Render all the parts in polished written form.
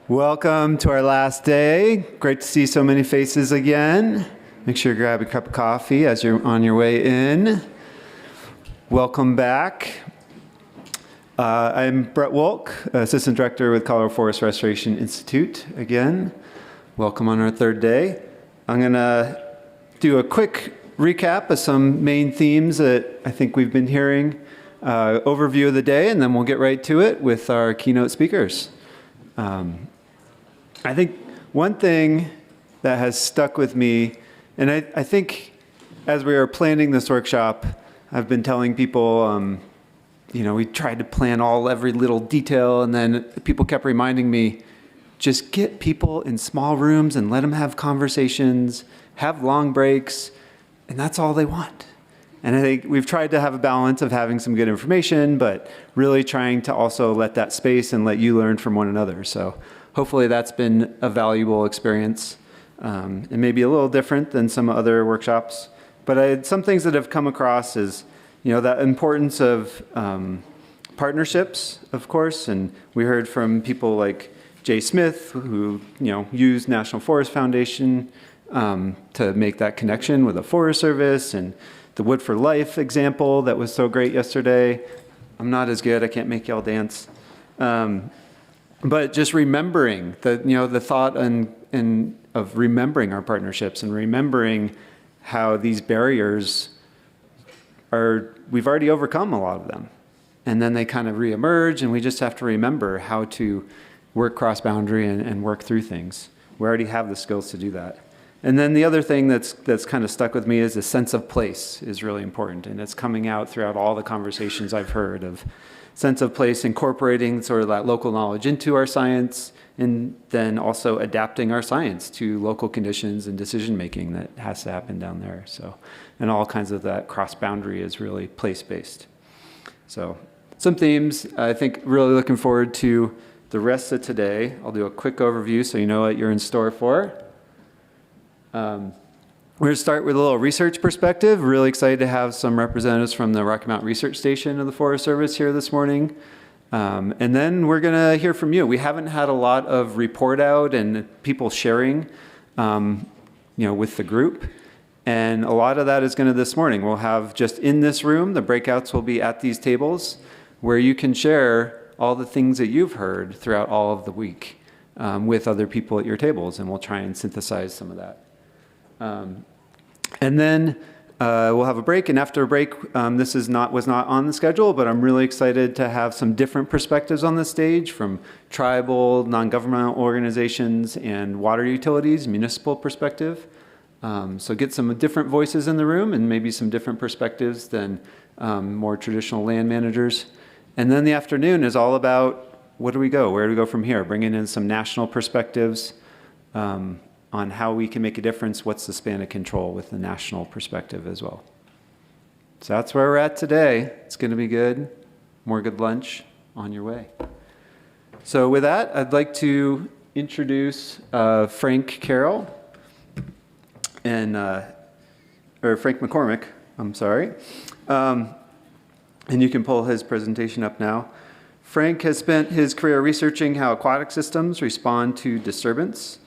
Welcome to our last day. Great to see so many faces again. Make sure you grab a cup of coffee as you're on your way in. Welcome back. I'm Brett Wolk, Assistant Director with Colorado Forest Restoration Institute again. Welcome on our third day. I'm going to do a quick recap of some main themes that I think we've been hearing, overview of the day, and then we'll get right to it with our keynote speakers. I think one thing that has stuck with me, and I think as we were planning this workshop, I've been telling people, we tried to plan every little detail, and then people kept reminding me, just get people in small rooms and let them have conversations, have long breaks, and that's all they want. And I think we've tried to have a balance of having some good information, but really trying to also let that space and let you learn from one another. So hopefully that's been a valuable experience. It may be a little different than some other workshops, but some things that have come across is, that importance of partnerships, of course. And we heard from people like Jay Smith, who, used National Forest Foundation to make that connection with the Forest Service, and the Wood for Life example that was so great yesterday. I'm not as good, I can't make y'all dance. But just remembering the thought of remembering our partnerships and remembering how these barriers we've already overcome a lot of them. And then they kind of reemerge, and we just have to remember how to work cross-boundary and work through things. We already have the skills to do that. And then the other thing that's kind of stuck with me is the sense of place is really important. And it's coming out throughout all the conversations I've heard of sense of place, incorporating sort of that local knowledge into our science, and then also adapting our science to local conditions and decision-making that has to happen down there. So, and all kinds of that cross-boundary is really place-based. So some themes, I think really looking forward to the rest of today. I'll do a quick overview so you know what you're in store for. We're going to start with a little research perspective. Really excited to have some representatives from the Rocky Mountain Research Station of the Forest Service here this morning. And then we're going to hear from you. We haven't had a lot of report out and people sharing, with the group. And a lot of that is going to this morning. We'll have just in this room, the breakouts will be at these tables where you can share all the things that you've heard throughout all of the week with other people at your tables. And we'll try and synthesize some of that. And then we'll have a break, and after a break, this was not on the schedule, but I'm really excited to have some different perspectives on the stage from tribal, non-governmental organizations, and water utilities, municipal perspective. So get some different voices in the room and maybe some different perspectives than more traditional land managers. And then the afternoon is all about where do we go from here, bringing in some national perspectives, on how we can make a difference, what's the span of control with the national perspective as well. So that's where we're at today. It's going to be good. More good lunch on your way. So with that, I'd like to introduce Frank Carroll, or Frank McCormick, I'm sorry. And you can pull his presentation up now. Frank has spent his career researching how aquatic systems respond to disturbance.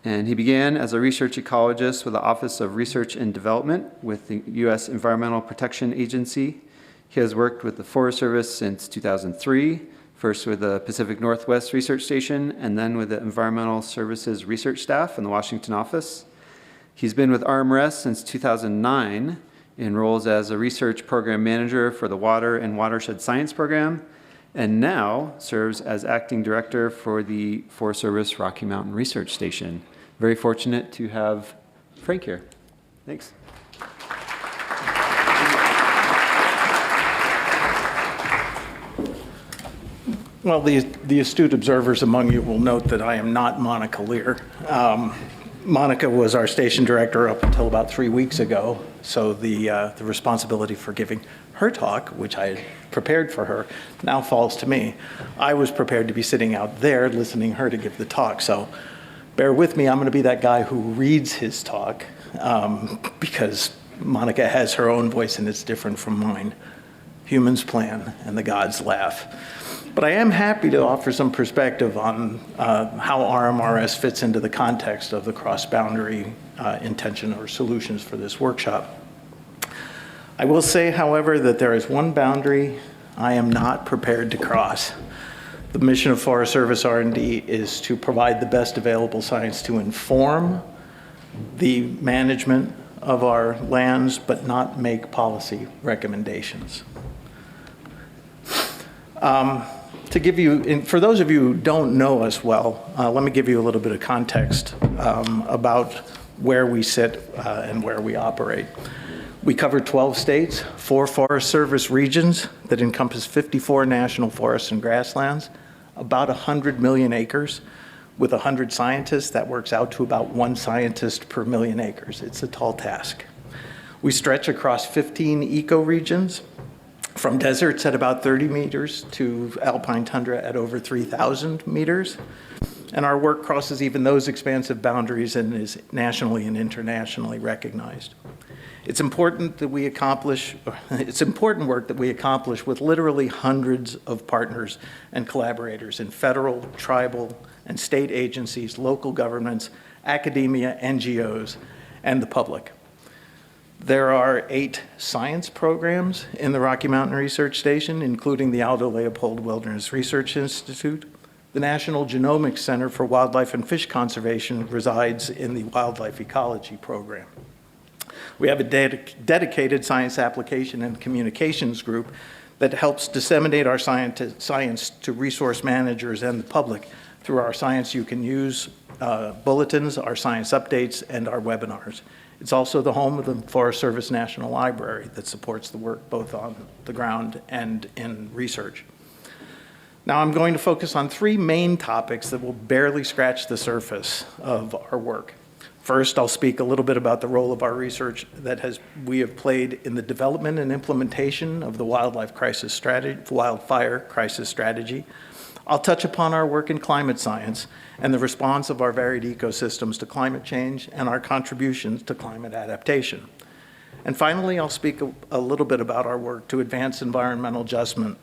And he began as a research ecologist with the Office of Research and Development with the U.S. Environmental Protection Agency. He has worked with the Forest Service since 2003, first with the Pacific Northwest Research Station, and then with the Environmental Services Research Staff in the Washington office. He's been with ARMREST since 2009 in roles as a research program manager for the Water and Watershed Science Program, and now serves as acting director for the Forest Service Rocky Mountain Research Station. Very fortunate to have Frank here. Thanks. Well, the astute observers among you will note that I am not Monica Lear. Monica was our station director up until about 3 weeks ago, so the responsibility for giving her talk, which I had prepared for her, now falls to me. I was prepared to be sitting out there listening her to give the talk, so bear with me. I'm going to be that guy who reads his talk because Monica has her own voice and it's different from mine. humans plan and the gods laugh. But I am happy to offer some perspective on how RMRS fits into the context of the cross-boundary intention or solutions for this workshop. I will say, however, that there is one boundary I am not prepared to cross. The mission of Forest Service R&D is to provide the best available science to inform the management of our lands, but not make policy recommendations. To give you, for those of you who don't know us well, let me give you a little bit of context about where we sit and where we operate. We cover 12 states, 4 Forest Service regions that encompass 54 national forests and grasslands, about 100 million acres. With 100 scientists, that works out to about 1 scientist per million acres. It's a tall task. We stretch across 15 ecoregions, from deserts at about 30 meters to alpine tundra at over 3,000 meters. And our work crosses even those expansive boundaries and is nationally and internationally recognized. It's important that we accomplish, it's important work that we accomplish with literally hundreds of partners and collaborators in federal, tribal, and state agencies, local governments, academia, NGOs, and the public. There are 8 science programs in the Rocky Mountain Research Station, including the Aldo Leopold Wilderness Research Institute. The National Genomics Center for Wildlife and Fish Conservation resides in the Wildlife Ecology Program. We have a dedicated science application and communications group that helps disseminate our science to resource managers and the public through our Science You Can Use bulletins, our science updates, and our webinars. It's also the home of the Forest Service National Library that supports the work both on the ground and in research. Now I'm going to focus on 3 main topics that will barely scratch the surface of our work. First, I'll speak a little bit about the role of our research that we have played in the development and implementation of the wildfire crisis strategy. I'll touch upon our work in climate science and the response of our varied ecosystems to climate change and our contributions to climate adaptation. And finally, I'll speak a little bit about our work to advance environmental justice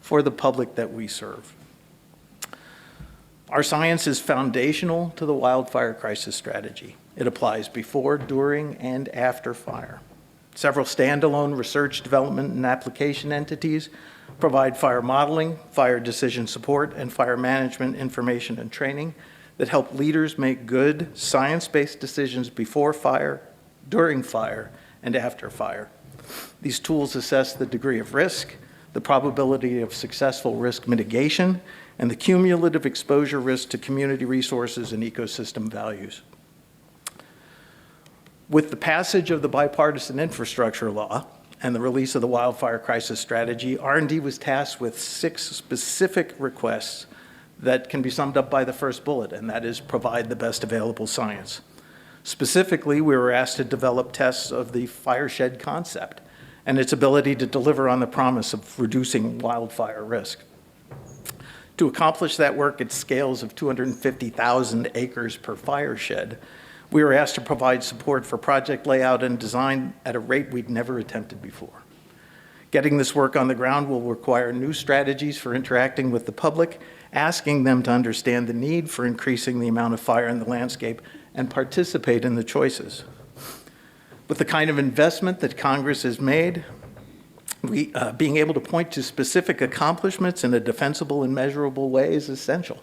for the public that we serve. Our science is foundational to the wildfire crisis strategy. It applies before, during, and after fire. Several standalone research, development, and application entities provide fire modeling, fire decision support, and fire management information and training that help leaders make good science-based decisions before fire, during fire, and after fire. These tools assess the degree of risk, the probability of successful risk mitigation, and the cumulative exposure risk to community resources and ecosystem values. With the passage of the bipartisan infrastructure law and the release of the wildfire crisis strategy, R&D was tasked with 6 specific requests that can be summed up by the first bullet, and that is provide the best available science. Specifically, we were asked to develop tests of the fireshed concept and its ability to deliver on the promise of reducing wildfire risk. To accomplish that work at scales of 250,000 acres per fireshed, we were asked to provide support for project layout and design at a rate we'd never attempted before. Getting this work on the ground will require new strategies for interacting with the public, asking them to understand the need for increasing the amount of fire in the landscape and participate in the choices. With the kind of investment that Congress has made, being able to point to specific accomplishments in a defensible and measurable way is essential.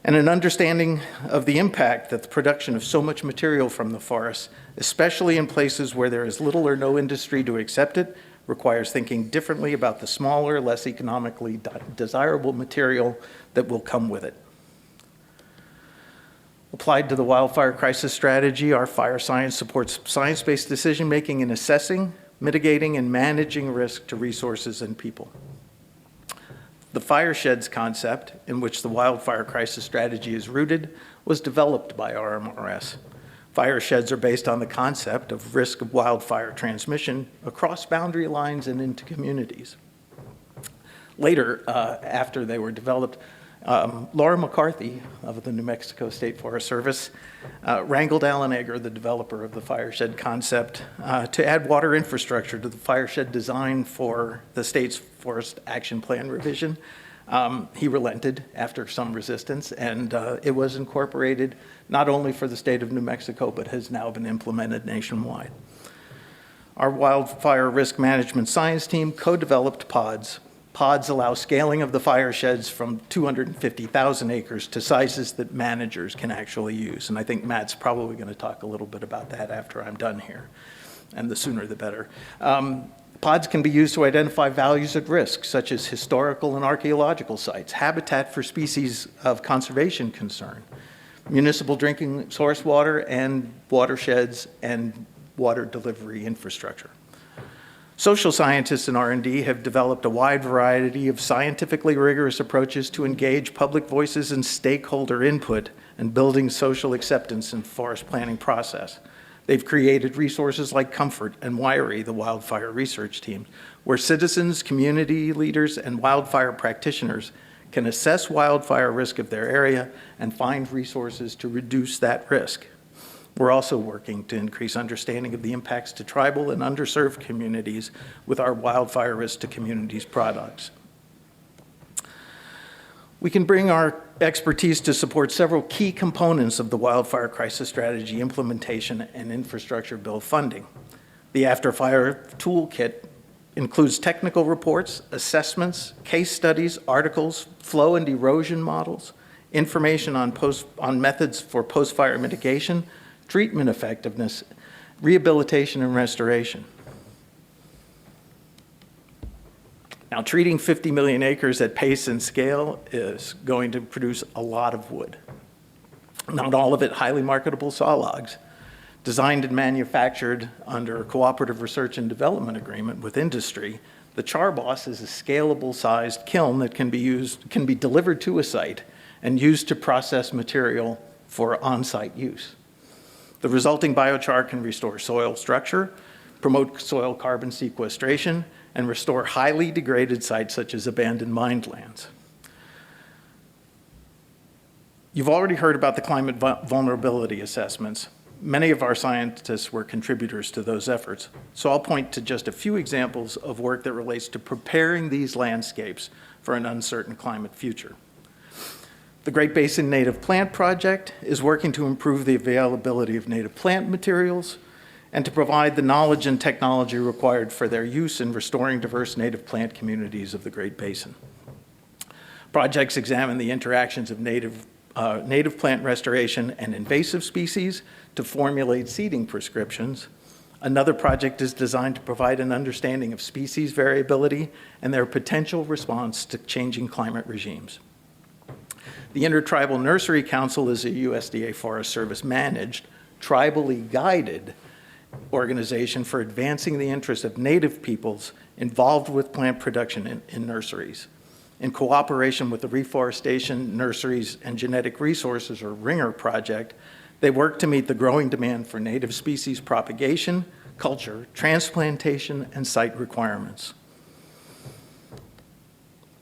And an understanding of the impact that the production of so much material from the forest, especially in places where there is little or no industry to accept it, requires thinking differently about the smaller, less economically desirable material that will come with it. Applied to the wildfire crisis strategy, our fire science supports science-based decision-making in assessing, mitigating, and managing risk to resources and people. The firesheds concept, in which the wildfire crisis strategy is rooted, was developed by RMRS. Firesheds are based on the concept of risk of wildfire transmission across boundary lines and into communities. Later, after they were developed, Laura McCarthy of the New Mexico State Forest Service wrangled Alan Egger, the developer of the fireshed concept, to add water infrastructure to the fireshed design for the state's Forest Action Plan revision. He relented after some resistance, and it was incorporated not only for the state of New Mexico, but has now been implemented nationwide. Our wildfire risk management science team co-developed pods. Pods allow scaling of the firesheds from 250,000 acres to sizes that managers can actually use. And I think Matt's probably going to talk a little bit about that after I'm done here, and the sooner the better. Pods can be used to identify values at risk, such as historical and archaeological sites, habitat for species of conservation concern, municipal drinking source water, and watersheds and water delivery infrastructure. Social scientists and R&D have developed a wide variety of scientifically rigorous approaches to engage public voices and stakeholder input in building social acceptance in the forest planning process. They've created resources like Comfort and Wiry, the wildfire research team, where citizens, community leaders, and wildfire practitioners can assess wildfire risk of their area and find resources to reduce that risk. We're also working to increase understanding of the impacts to tribal and underserved communities with our wildfire risk to communities products. We can bring our expertise to support several key components of the wildfire crisis strategy implementation and infrastructure bill funding. The After Fire Toolkit includes technical reports, assessments, case studies, articles, flow and erosion models, information on methods for post-fire mitigation, treatment effectiveness, rehabilitation, and restoration. Now, treating 50 million acres at pace and scale is going to produce a lot of wood. Not all of it highly marketable saw logs. Designed and manufactured under a cooperative research and development agreement with industry, the Char Boss is a scalable sized kiln that can be delivered to a site and used to process material for on-site use. The resulting biochar can restore soil structure, promote soil carbon sequestration, and restore highly degraded sites such as abandoned mined lands. You've already heard about the climate vulnerability assessments. Many of our scientists were contributors to those efforts, so I'll point to just a few examples of work that relates to preparing these landscapes for an uncertain climate future. The Great Basin Native Plant Project is working to improve the availability of native plant materials and to provide the knowledge and technology required for their use in restoring diverse native plant communities of the Great Basin. Projects examine the interactions of native plant restoration and invasive species to formulate seeding prescriptions. Another project is designed to provide an understanding of species variability and their potential response to changing climate regimes. The Intertribal Nursery Council is a USDA Forest Service managed, tribally guided organization for advancing the interests of Native peoples involved with plant production in nurseries. In cooperation with the Reforestation Nurseries and Genetic Resources, or RINGER project, they work to meet the growing demand for native species propagation, culture, transplantation, and site requirements.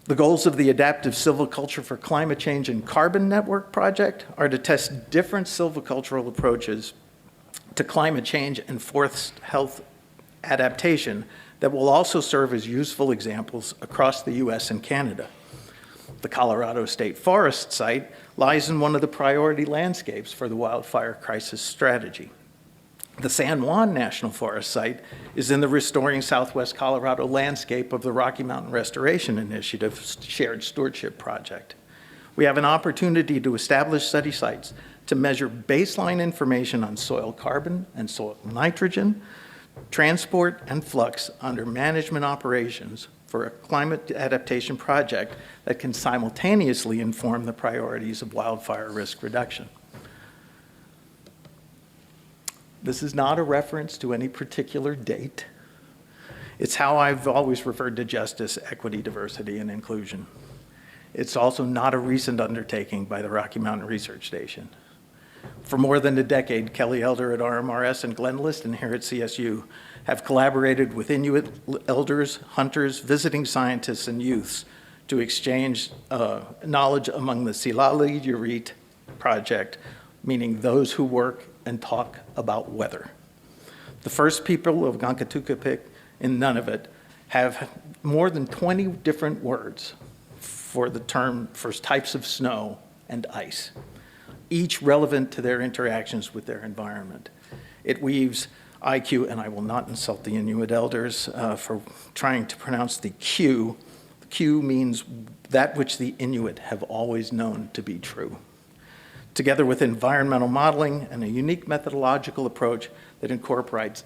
The goals of the Adaptive Silviculture for Climate Change and Carbon Network project are to test different silvicultural approaches to climate change and forest health adaptation that will also serve as useful examples across the US and Canada. The Colorado State Forest site lies in one of the priority landscapes for the wildfire crisis strategy. The San Juan National Forest site is in the Restoring Southwest Colorado landscape of the Rocky Mountain Restoration Initiative Shared Stewardship Project. We have an opportunity to establish study sites to measure baseline information on soil carbon and soil nitrogen, transport, and flux under management operations for a climate adaptation project that can simultaneously inform the priorities of wildfire risk reduction. This is not a reference to any particular date. It's how I've always referred to justice, equity, diversity, and inclusion. It's also not a recent undertaking by the Rocky Mountain Research Station. For more than a decade, Kelly Elder at RMRS and Glenn Liston here at CSU have collaborated with Inuit elders, hunters, visiting scientists, and youths to exchange knowledge among the Silali Yurit project, meaning those who work and talk about weather. The first people of Gankatukipiq in Nunavut have more than 20 different words for the term, for types of snow and ice, each relevant to their interactions with their environment. It weaves IQ, and I will not insult the Inuit elders for trying to pronounce the Q. Q means that which the Inuit have always known to be true, together with environmental modeling and a unique methodological approach that incorporates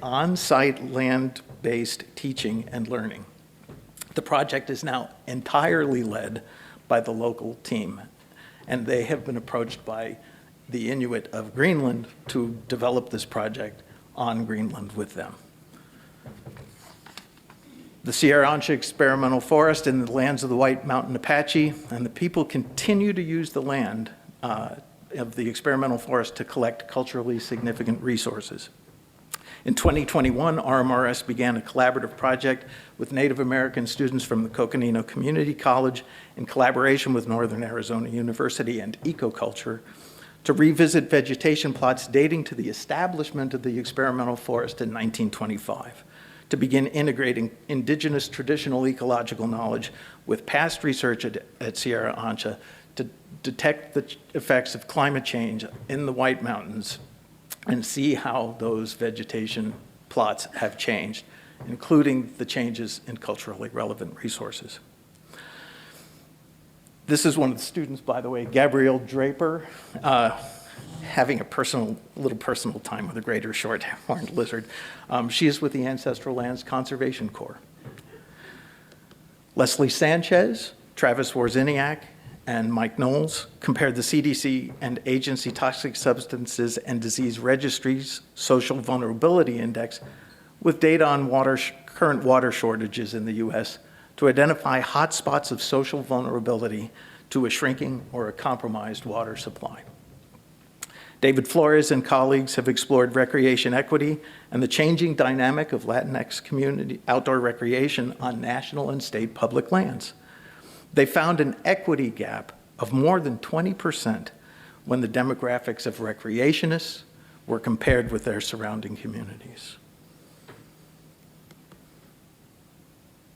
on-site land-based teaching and learning. The project is now entirely led by the local team, and they have been approached by the Inuit of Greenland to develop this project on Greenland with them. The Sierra Ancha Experimental Forest in the lands of the White Mountain Apache, and the people continue to use the land of the experimental forest to collect culturally significant resources. In 2021, RMRS began a collaborative project with Native American students from the Coconino Community College in collaboration with Northern Arizona University and Ecoculture to revisit vegetation plots dating to the establishment of the experimental forest in 1925, to begin integrating indigenous traditional ecological knowledge with past research at Sierra Ancha to detect the effects of climate change in the White Mountains and see how those vegetation plots have changed, including the changes in culturally relevant resources. This is one of the students, by the way, Gabrielle Draper, having a little personal time with a greater short-horned lizard. She is with the Ancestral Lands Conservation Corps. Leslie Sanchez, Travis Warziniak, and Mike Knowles compared the CDC and Agency Toxic Substances and Disease Registry's Social Vulnerability Index with data on current water shortages in the U.S. to identify hotspots of social vulnerability to a shrinking or a compromised water supply. David Flores and colleagues have explored recreation equity and the changing dynamic of Latinx community outdoor recreation on national and state public lands. They found an equity gap of more than 20% when the demographics of recreationists were compared with their surrounding communities.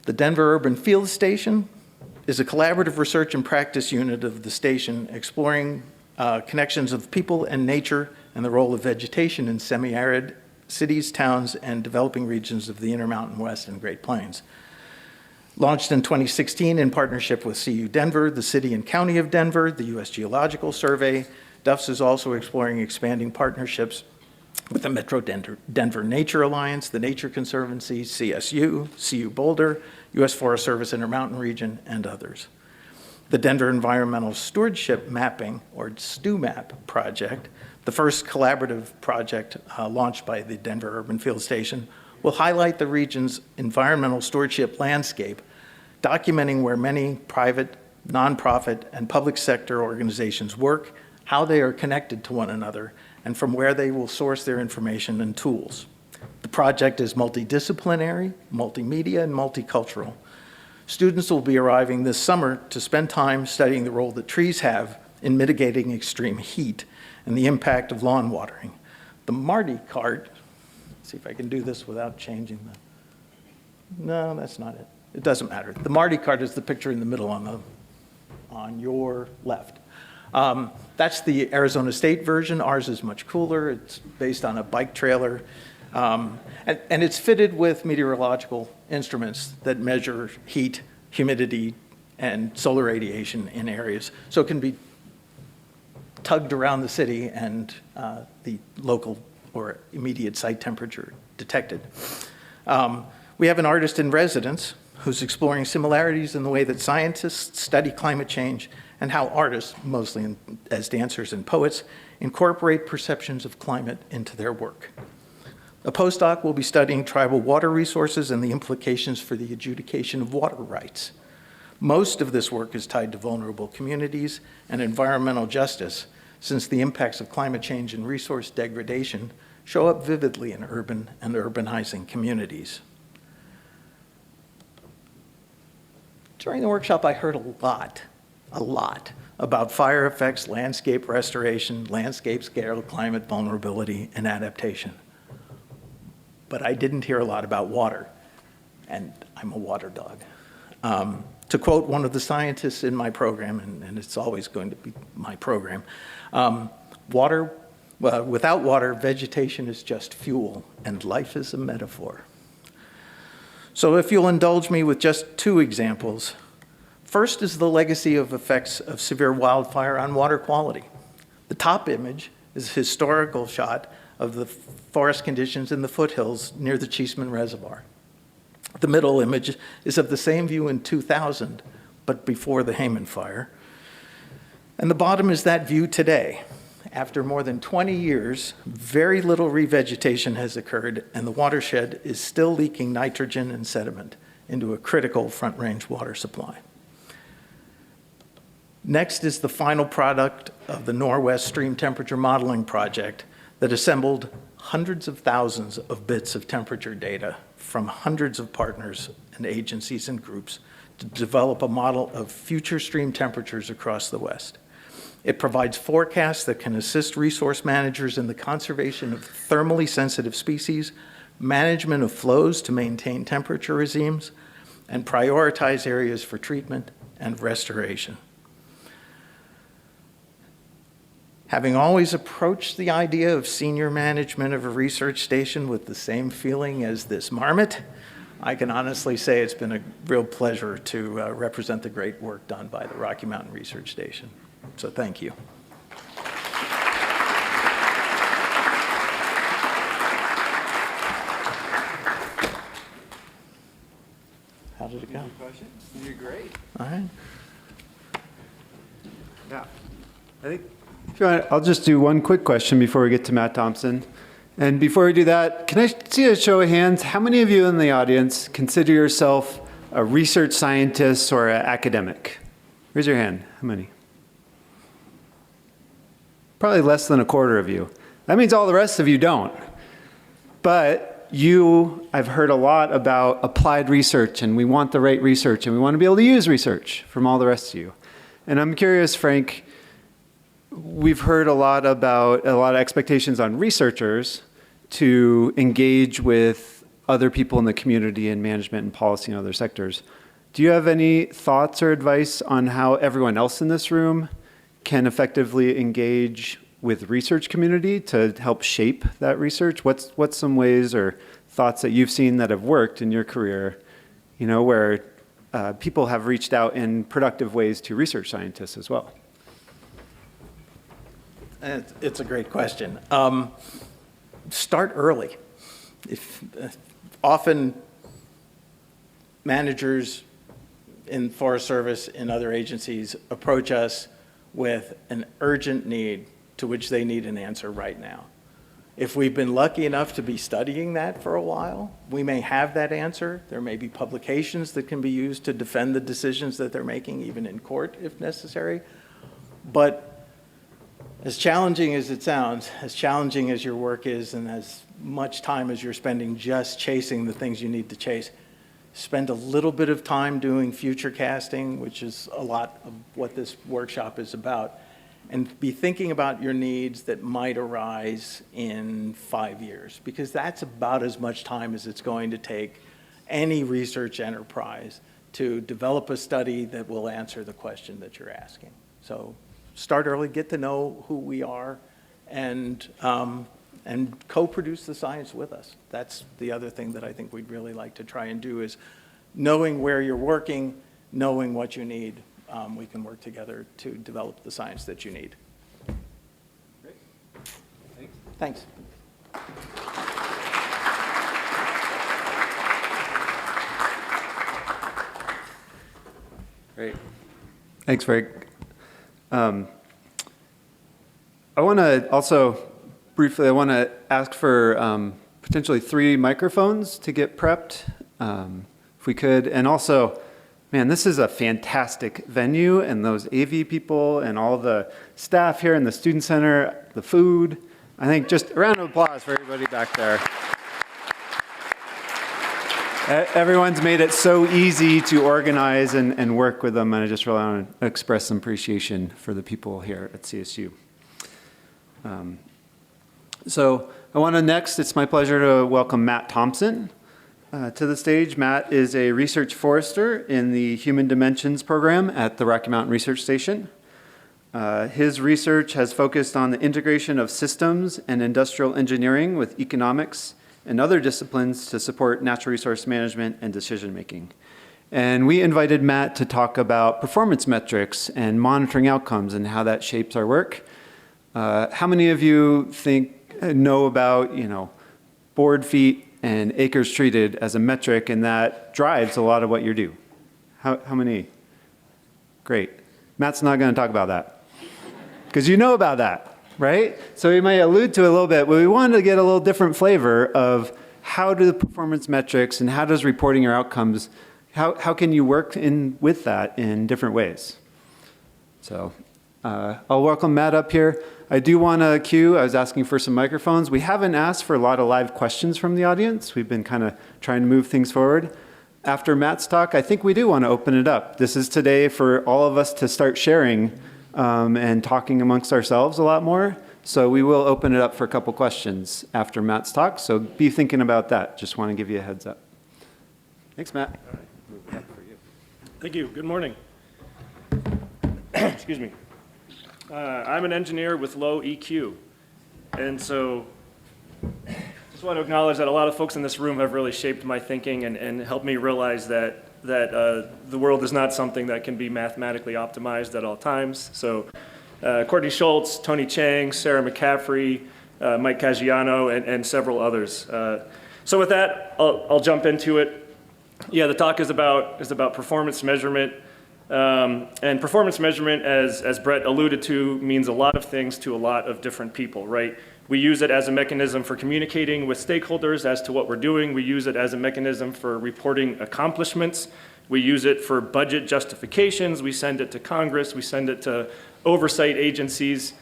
The Denver Urban Field Station is a collaborative research and practice unit of the station exploring connections of people and nature and the role of vegetation in semi-arid cities, towns, and developing regions of the Intermountain West and Great Plains. Launched in 2016 in partnership with CU Denver, the City and County of Denver, the U.S. Geological Survey, DUFS is also exploring expanding partnerships with the Metro Denver Nature Alliance, the Nature Conservancy, CSU, CU Boulder, U.S. Forest Service Intermountain Region, and others. The Denver Environmental Stewardship Mapping, or STUMAP project, the first collaborative project launched by the Denver Urban Field Station, will highlight the region's environmental stewardship landscape, documenting where many private, nonprofit, and public sector organizations work, how they are connected to one another, and from where they will source their information and tools. The project is multidisciplinary, multimedia, and multicultural. Students will be arriving this summer to spend time studying the role that trees have in mitigating extreme heat and the impact of lawn watering. The Marty cart, let's see if I can do this without changing no, that's not it. It doesn't matter. The Marty cart is the picture in the middle on your left. That's the Arizona State version. Ours is much cooler. It's based on a bike trailer. And it's fitted with meteorological instruments that measure heat, humidity, and solar radiation in areas. So it can be tugged around the city and the local or immediate site temperature detected. We have an artist in residence who's exploring similarities in the way that scientists study climate change and how artists, mostly as dancers and poets, incorporate perceptions of climate into their work. A postdoc will be studying tribal water resources and the implications for the adjudication of water rights. Most of this work is tied to vulnerable communities and environmental justice, since the impacts of climate change and resource degradation show up vividly in urban and urbanizing communities. During the workshop, I heard a lot about fire effects, landscape restoration, landscape scale, climate vulnerability, and adaptation. But I didn't hear a lot about water, and I'm a water dog. To quote one of the scientists in my program, and it's always going to be my program, without water, vegetation is just fuel, and life is a metaphor. So if you'll indulge me with just two examples. First is the legacy of effects of severe wildfire on water quality. The top image is a historical shot of the forest conditions in the foothills near the Cheeseman Reservoir. The middle image is of the same view in 2000, but before the Hayman Fire. And the bottom is that view today. After more than 20 years, very little revegetation has occurred, and the watershed is still leaking nitrogen and sediment into a critical Front Range water supply. Next is the final product of the Norwest Stream Temperature Modeling Project that assembled hundreds of thousands of bits of temperature data from hundreds of partners and agencies and groups to develop a model of future stream temperatures across the West. It provides forecasts that can assist resource managers in the conservation of thermally sensitive species, management of flows to maintain temperature regimes, and prioritize areas for treatment and restoration. Having always approached the idea of senior management of a research station with the same feeling as this marmot, I can honestly say it's been a real pleasure to represent the great work done by the Rocky Mountain Research Station. So thank you. How did it go? You did great. All right. Yeah. I think if you want, I'll just do one quick question before we get to Matt Thompson. And before we do that, can I see a show of hands? How many of you in the audience consider yourself a research scientist or an academic? Raise your hand. How many? Probably less than a quarter of you. That means all the rest of you don't. But I've heard a lot about applied research, and we want the right research, and we want to be able to use research from all the rest of you. And I'm curious, Frank, we've heard a lot of expectations on researchers to engage with other people in the community and management and policy and other sectors. Do you have any thoughts or advice on how everyone else in this room can effectively engage with research community to help shape that research? What's some ways or thoughts that you've seen that have worked in your career, where people have reached out in productive ways to research scientists as well? It's a great question. Start early. Often managers in Forest Service and other agencies approach us with an urgent need to which they need an answer right now. If we've been lucky enough to be studying that for a while, we may have that answer. There may be publications that can be used to defend the decisions that they're making, even in court if necessary. But as challenging as it sounds, as challenging as your work is, and as much time as you're spending just chasing the things you need to chase, spend a little bit of time doing future casting, which is a lot of what this workshop is about, and be thinking about your needs that might arise in 5 years, because that's about as much time as it's going to take any research enterprise to develop a study that will answer the question that you're asking. So start early, get to know who we are, and co-produce the science with us. That's the other thing that I think we'd really like to try and do, is knowing where you're working, knowing what you need. We can work together to develop the science that you need. Great. Thanks. Great. Thanks, Frank. I want to also briefly, ask for potentially 3 microphones to get prepped, if we could. And also, man, this is a fantastic venue, and those AV people and all the staff here in the Student Center, the food. I think just a round of applause for everybody back there. Everyone's made it so easy to organize and work with them, and I just really want to express some appreciation for the people here at CSU. So I want to next, it's my pleasure to welcome Matt Thompson to the stage. Matt is a research forester in the Human Dimensions program at the Rocky Mountain Research Station. His research has focused on the integration of systems and industrial engineering with economics and other disciplines to support natural resource management and decision making. And we invited Matt to talk about performance metrics and monitoring outcomes and how that shapes our work. How many of you know about, board feet and acres treated as a metric, and that drives a lot of what you do? How many? Great. Matt's not going to talk about that because you know about that. Right? So we might allude to it a little bit, but we wanted to get a little different flavor of how do the performance metrics and how does reporting your outcomes, how can you work with that in different ways? So I'll welcome Matt up here. I do want to cue, I was asking for some microphones. We haven't asked for a lot of live questions from the audience. We've been kind of trying to move things forward. After Matt's talk, I think we do want to open it up. This is today for all of us to start sharing and talking amongst ourselves a lot more. So we will open it up for a couple questions after Matt's talk. So be thinking about that. Just want to give you a heads up. Thanks, Matt. All right. Move back for you. Thank you. Good morning. Excuse me. I'm an engineer with low EQ. And so just want to acknowledge that a lot of folks in this room have really shaped my thinking and helped me realize that the world is not something that can be mathematically optimized at all times. So Courtney Schultz, Tony Chang, Sarah McCaffrey, Mike Caggiano, and several others. So with that, I'll jump into it. Yeah, the talk is about performance measurement. And performance measurement, as Brett alluded to, means a lot of things to a lot of different people, right? We use it as a mechanism for communicating with stakeholders as to what we're doing. We use it as a mechanism for reporting accomplishments. We use it for budget justifications. We send it to Congress. We send it to oversight agencies.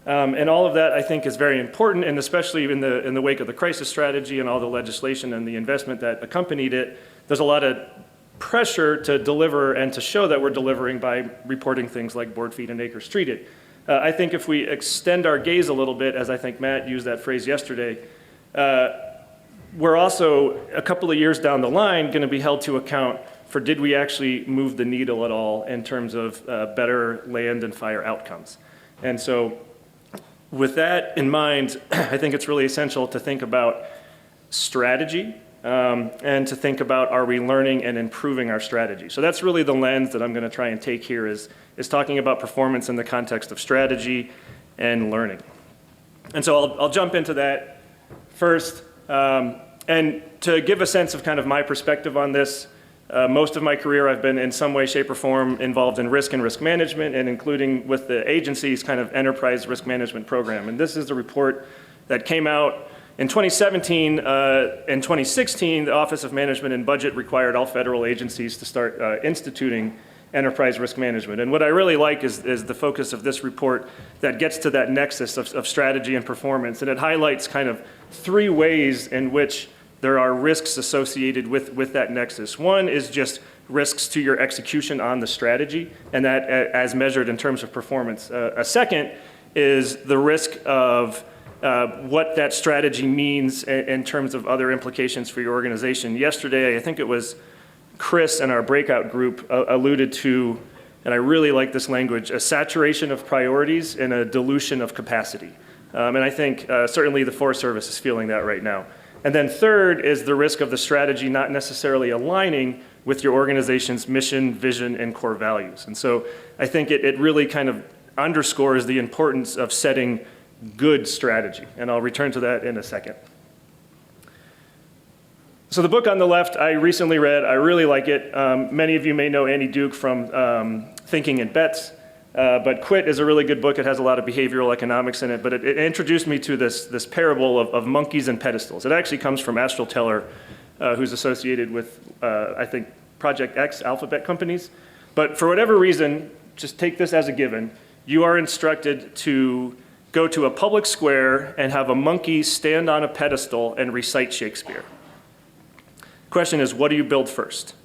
And all of that, I think, is very important, and especially in the wake of the crisis strategy and all the legislation and the investment that accompanied it, there's a lot of pressure to deliver and to show that we're delivering by reporting things like board feet and acres treated. I think if we extend our gaze a little bit, as I think Matt used that phrase yesterday, we're also, a couple of years down the line, going to be held to account for did we actually move the needle at all in terms of better land and fire outcomes. And so with that in mind, I think it's really essential to think about strategy and to think about are we learning and improving our strategy. So that's really the lens that I'm going to try and take here is talking about performance in the context of strategy and learning. And so I'll jump into that first. And to give a sense of kind of my perspective on this, most of my career I've been in some way, shape, or form involved in risk and risk management, and including with the agency's kind of enterprise risk management program. And this is the report that came out in 2017. In 2016, the Office of Management and Budget required all federal agencies to start instituting enterprise risk management. And what I really like is the focus of this report that gets to that nexus of strategy and performance. And it highlights kind of three ways in which there are risks associated with that nexus. One is just risks to your execution on the strategy, and that as measured in terms of performance. A second is the risk of what that strategy means in terms of other implications for your organization. Yesterday, I think it was Chris in our breakout group alluded to, and I really like this language, a saturation of priorities and a dilution of capacity. And I think certainly the Forest Service is feeling that right now. And then third is the risk of the strategy not necessarily aligning with your organization's mission, vision, and core values. And so I think it really kind of underscores the importance of setting good strategy. And I'll return to that in a second. So the book on the left, I recently read. I really like it. Many of you may know Annie Duke from Thinking in Bets. But Quit is a really good book. It has a lot of behavioral economics in it, but it introduced me to this parable of monkeys and pedestals. It actually comes from Astral Teller, who's associated with, I think, Project X alphabet companies. But for whatever reason, just take this as a given, you are instructed to go to a public square and have a monkey stand on a pedestal and recite Shakespeare. Question is, what do you build first?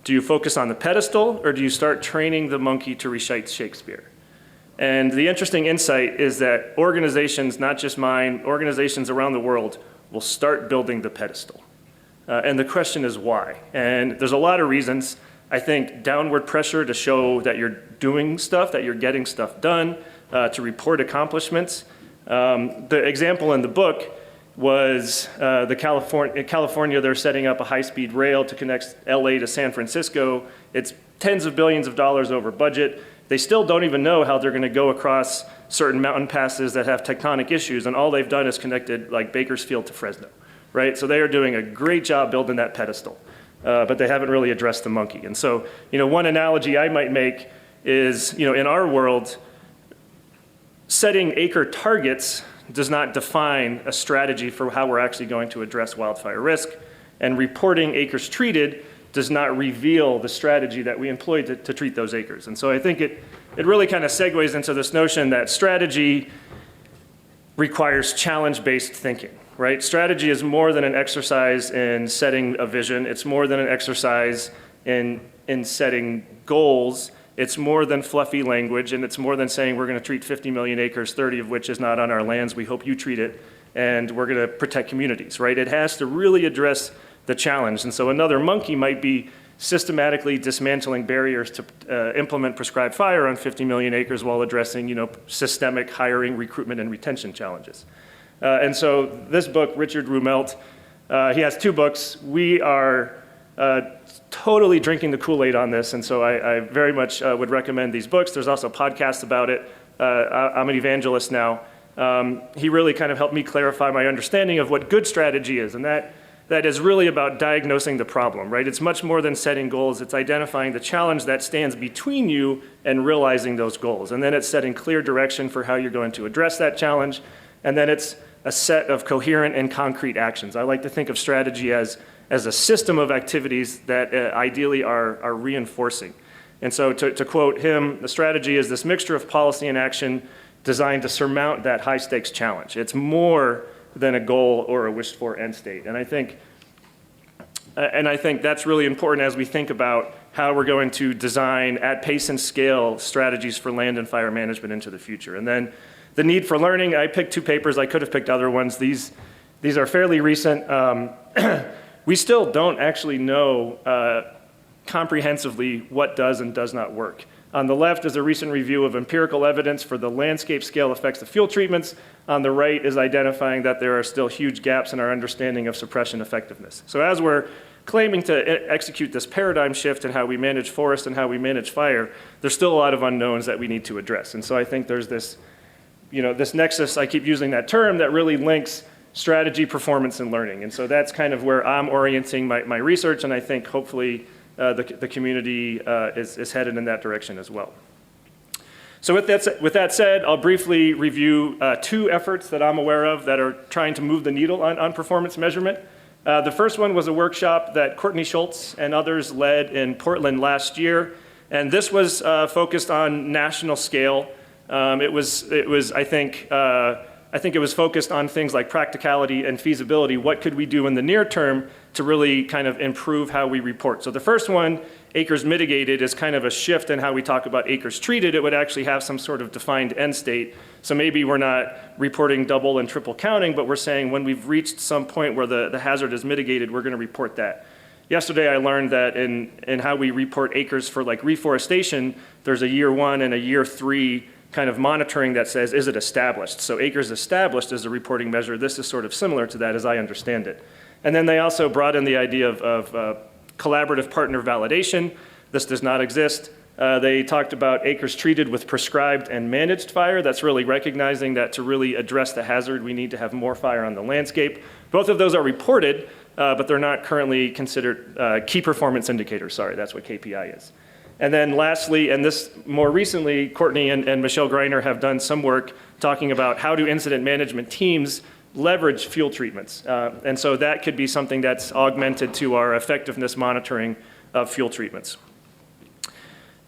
Do you focus on the pedestal, or do you start training the monkey to recite Shakespeare? And the interesting insight is that organizations, not just mine, organizations around the world will start building the pedestal. And the question is why? And there's a lot of reasons. I think downward pressure to show that you're doing stuff, that you're getting stuff done, to report accomplishments. The example in the book was California, they're setting up a high-speed rail to connect LA to San Francisco. It's tens of billions of dollars over budget. They still don't even know how they're gonna go across certain mountain passes that have tectonic issues, and all they've done is connected like Bakersfield to Fresno, right? So they are doing a great job building that pedestal, but they haven't really addressed the monkey. And so, one analogy I might make is, in our world, setting acre targets does not define a strategy for how we're actually going to address wildfire risk, and reporting acres treated does not reveal the strategy that we employ to treat those acres. And so I think it really kind of segues into this notion that strategy requires challenge-based thinking, right? Strategy is more than an exercise in setting a vision. It's more than an exercise in setting goals. It's more than fluffy language, and it's more than saying we're gonna treat 50 million acres, 30 of which is not on our lands. We hope you treat it, and we're gonna protect communities, right? It has to really address the challenge. And so another monkey might be systematically dismantling barriers to implement prescribed fire on 50 million acres while addressing, systemic hiring, recruitment, and retention challenges. And so this book, Richard Rumelt, he has 2 books. We are totally drinking the Kool-Aid on this, and so I very much would recommend these books. There's also podcasts about it. I'm an evangelist now. He really kind of helped me clarify my understanding of what good strategy is, and that is really about diagnosing the problem, right? It's much more than setting goals. It's identifying the challenge that stands between you and realizing those goals. And then it's setting clear direction for how you're going to address that challenge. And then it's a set of coherent and concrete actions. I like to think of strategy as a system of activities that ideally are reinforcing. And so to quote him, the strategy is this mixture of policy and action designed to surmount that high stakes challenge. It's more than a goal or a wished for end state. And I think that's really important as we think about how we're going to design at pace and scale strategies for land and fire management into the future. And then the need for learning, I picked 2 papers. I could have picked other ones. These are fairly recent. We still don't actually know comprehensively what does and does not work. On the left is a recent review of empirical evidence for the landscape scale effects of fuel treatments. On the right is identifying that there are still huge gaps in our understanding of suppression effectiveness. So as we're claiming to execute this paradigm shift in how we manage forest and how we manage fire, there's still a lot of unknowns that we need to address. And so I think there's this, this nexus, I keep using that term, that really links strategy, performance, and learning. And so that's kind of where I'm orienting my research, and I think hopefully the community is headed in that direction as well. So with that said, I'll briefly review 2 efforts that I'm aware of that are trying to move the needle on performance measurement. The first one was a workshop that Courtney Schultz and others led in Portland last year, and this was focused on national scale. It was I think it was focused on things like practicality and feasibility. What could we do in the near term to really kind of improve how we report? So the first one, acres mitigated, is kind of a shift in how we talk about acres treated. It would actually have some sort of defined end state. So maybe we're not reporting double and triple counting, but we're saying when we've reached some point where the hazard is mitigated, we're going to report that. Yesterday, I learned that in how we report acres for like reforestation, there's a year 1 and a year 3 kind of monitoring that says, is it established? So acres established is a reporting measure. This is sort of similar to that as I understand it. And then they also brought in the idea of collaborative partner validation. This does not exist. They talked about acres treated with prescribed and managed fire. That's really recognizing that to really address the hazard, we need to have more fire on the landscape. Both of those are reported, but they're not currently considered key performance indicators. Sorry, that's what KPI is. And then lastly, and this more recently, Courtney and Michelle Greiner have done some work talking about how do incident management teams leverage fuel treatments. And so that could be something that's augmented to our effectiveness monitoring of fuel treatments.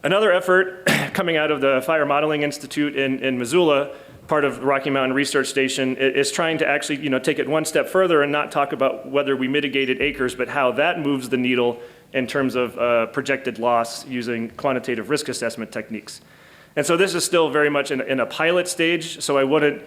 Another effort coming out of the Fire Modeling Institute in Missoula part of the Rocky Mountain Research Station is trying to actually, take it one step further and not talk about whether we mitigated acres, but how that moves the needle in terms of projected loss using quantitative risk assessment techniques. And so this is still very much in a pilot stage, so I wouldn't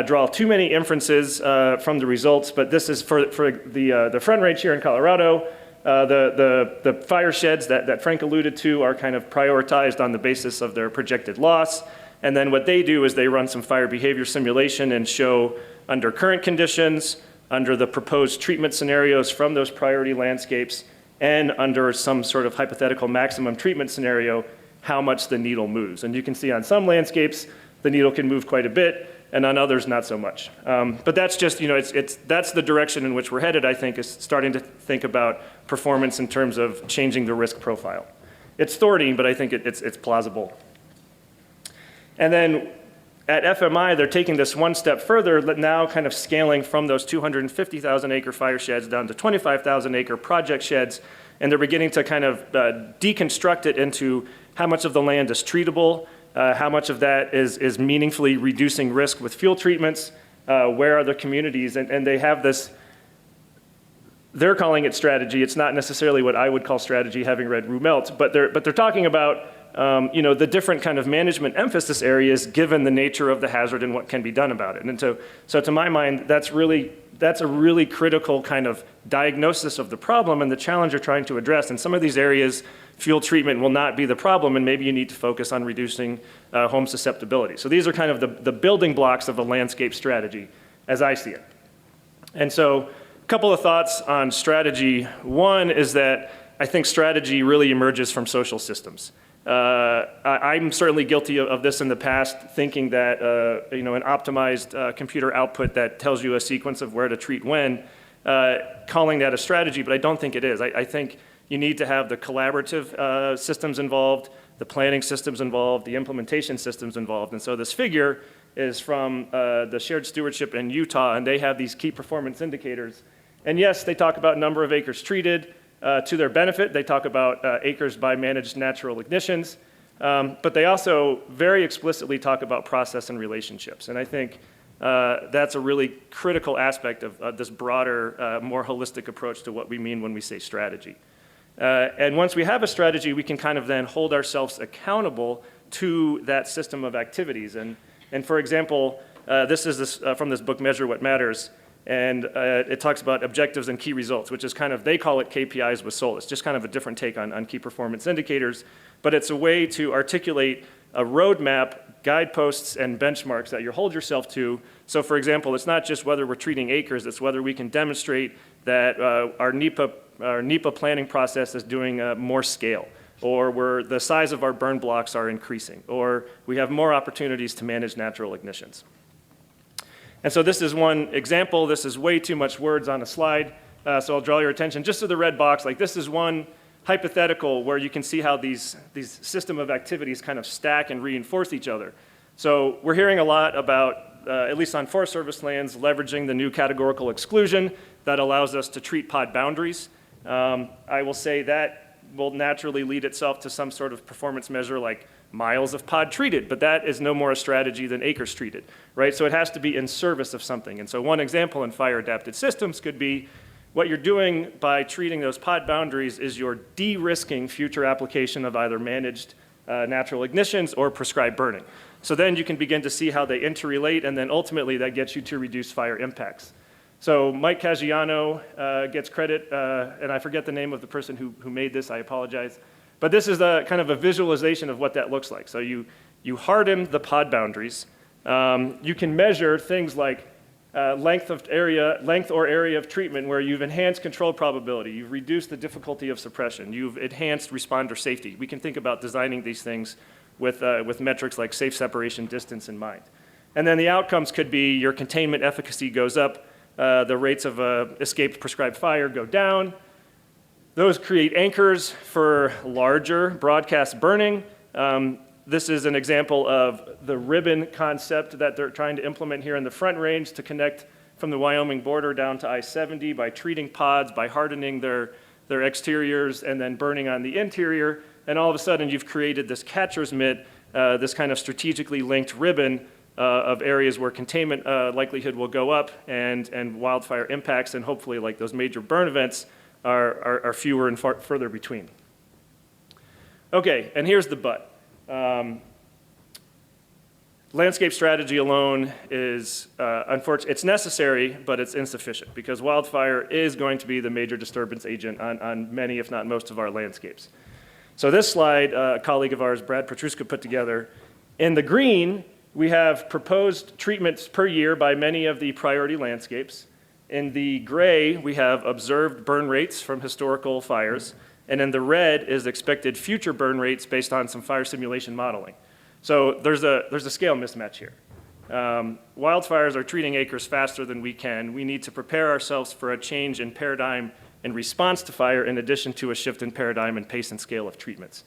draw too many inferences from the results, but this is for the Front Range here in Colorado. The fire sheds that Frank alluded to are kind of prioritized on the basis of their projected loss. And then what they do is they run some fire behavior simulation and show under current conditions, under the proposed treatment scenarios from those priority landscapes, and under some sort of hypothetical maximum treatment scenario, how much the needle moves. And you can see on some landscapes, the needle can move quite a bit, and on others, not so much. But that's just, that's the direction in which we're headed, I think, is starting to think about performance in terms of changing the risk profile. It's thwarting, but I think it's plausible. And then at FMI, they're taking this one step further, now kind of scaling from those 250,000 acre fire sheds down to 25,000 acre project sheds, and they're beginning to kind of deconstruct it into how much of the land is treatable, how much of that is meaningfully reducing risk with fuel treatments, where are the communities, and they have this, they're calling it strategy. It's not necessarily what I would call strategy, having read Rumelt, but they're talking about the different kind of management emphasis areas given the nature of the hazard and what can be done about it. And so to my mind, that's a really critical kind of diagnosis of the problem and the challenge you're trying to address. In some of these areas, fuel treatment will not be the problem, and maybe you need to focus on reducing home susceptibility. So these are kind of the building blocks of a landscape strategy, as I see it. And so a couple of thoughts on strategy. One is that I think strategy really emerges from social systems. I'm certainly guilty of this in the past, thinking that an optimized computer output that tells you a sequence of where to treat when, calling that a strategy, but I don't think it is. I think you need to have the collaborative systems involved, the planning systems involved, the implementation systems involved. And so this figure is from the shared stewardship in Utah, and they have these key performance indicators. And yes, they talk about number of acres treated. To their benefit, they talk about acres by managed natural ignitions, but they also very explicitly talk about process and relationships. And I think that's a really critical aspect of this broader, more holistic approach to what we mean when we say strategy. And once we have a strategy, we can kind of then hold ourselves accountable to that system of activities. And for example, this is from this book, Measure What Matters. And it talks about objectives and key results, which is kind of, they call it KPIs with SOL. It's just kind of a different take on key performance indicators. But it's a way to articulate a roadmap, guideposts, and benchmarks that you hold yourself to. So for example, it's not just whether we're treating acres, it's whether we can demonstrate that our NEPA planning process is doing more scale, or where the size of our burn blocks are increasing, or we have more opportunities to manage natural ignitions. And so this is one example. This is way too much words on a slide, so I'll draw your attention just to the red box. Like, this is one hypothetical where you can see how these system of activities kind of stack and reinforce each other. So we're hearing a lot about, at least on Forest Service lands, leveraging the new categorical exclusion that allows us to treat pod boundaries. I will say that will naturally lead itself to some sort of performance measure like miles of pod treated, but that is no more a strategy than acres treated, right? So it has to be in service of something. And so one example in fire adapted systems could be what you're doing by treating those pod boundaries is you're de-risking future application of either managed natural ignitions or prescribed burning. So then you can begin to see how they interrelate, and then ultimately that gets you to reduce fire impacts. So Mike Caggiano gets credit, and I forget the name of the person who made this, I apologize. But this is kind of a visualization of what that looks like. So you harden the pod boundaries. You can measure things like length or area of treatment, where you've enhanced control probability, you've reduced the difficulty of suppression, you've enhanced responder safety. We can think about designing these things with metrics like safe separation distance in mind. And then the outcomes could be your containment efficacy goes up, the rates of escaped prescribed fire go down. Those create anchors for larger broadcast burning. This is an example of the ribbon concept that they're trying to implement here in the Front Range to connect from the Wyoming border down to I-70 by treating pods, by hardening their exteriors, and then burning on the interior. And all of a sudden, you've created this catcher's mitt, this kind of strategically linked ribbon of areas where containment likelihood will go up and wildfire impacts and hopefully like those major burn events are fewer and further between. Okay, and here's the but. Landscape strategy alone is, unfortunately, it's necessary, but it's insufficient because wildfire is going to be the major disturbance agent on many, if not most, of our landscapes. So this slide, a colleague of ours, Brad Petruska, put together. In the green, we have proposed treatments per year by many of the priority landscapes. In the gray, we have observed burn rates from historical fires. And in the red is expected future burn rates based on some fire simulation modeling. So there's a scale mismatch here. Wildfires are treating acres faster than we can. We need to prepare ourselves for a change in paradigm in response to fire in addition to a shift in paradigm and pace and scale of treatments.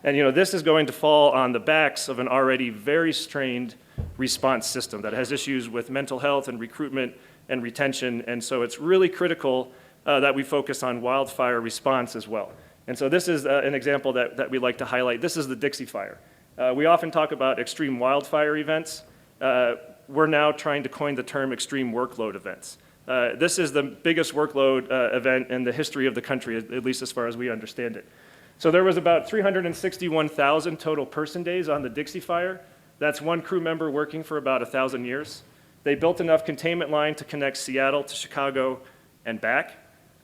And this is going to fall on the backs of an already very strained response system that has issues with mental health and recruitment and retention. And so it's really critical that we focus on wildfire response as well. And so this is an example that we like to highlight. This is the Dixie Fire. We often talk about extreme wildfire events. We're now trying to coin the term extreme workload events. This is the biggest workload event in the history of the country, at least as far as we understand it. So there was about 361,000 total person days on the Dixie Fire. That's one crew member working for about 1,000 years. They built enough containment line to connect Seattle to Chicago and back.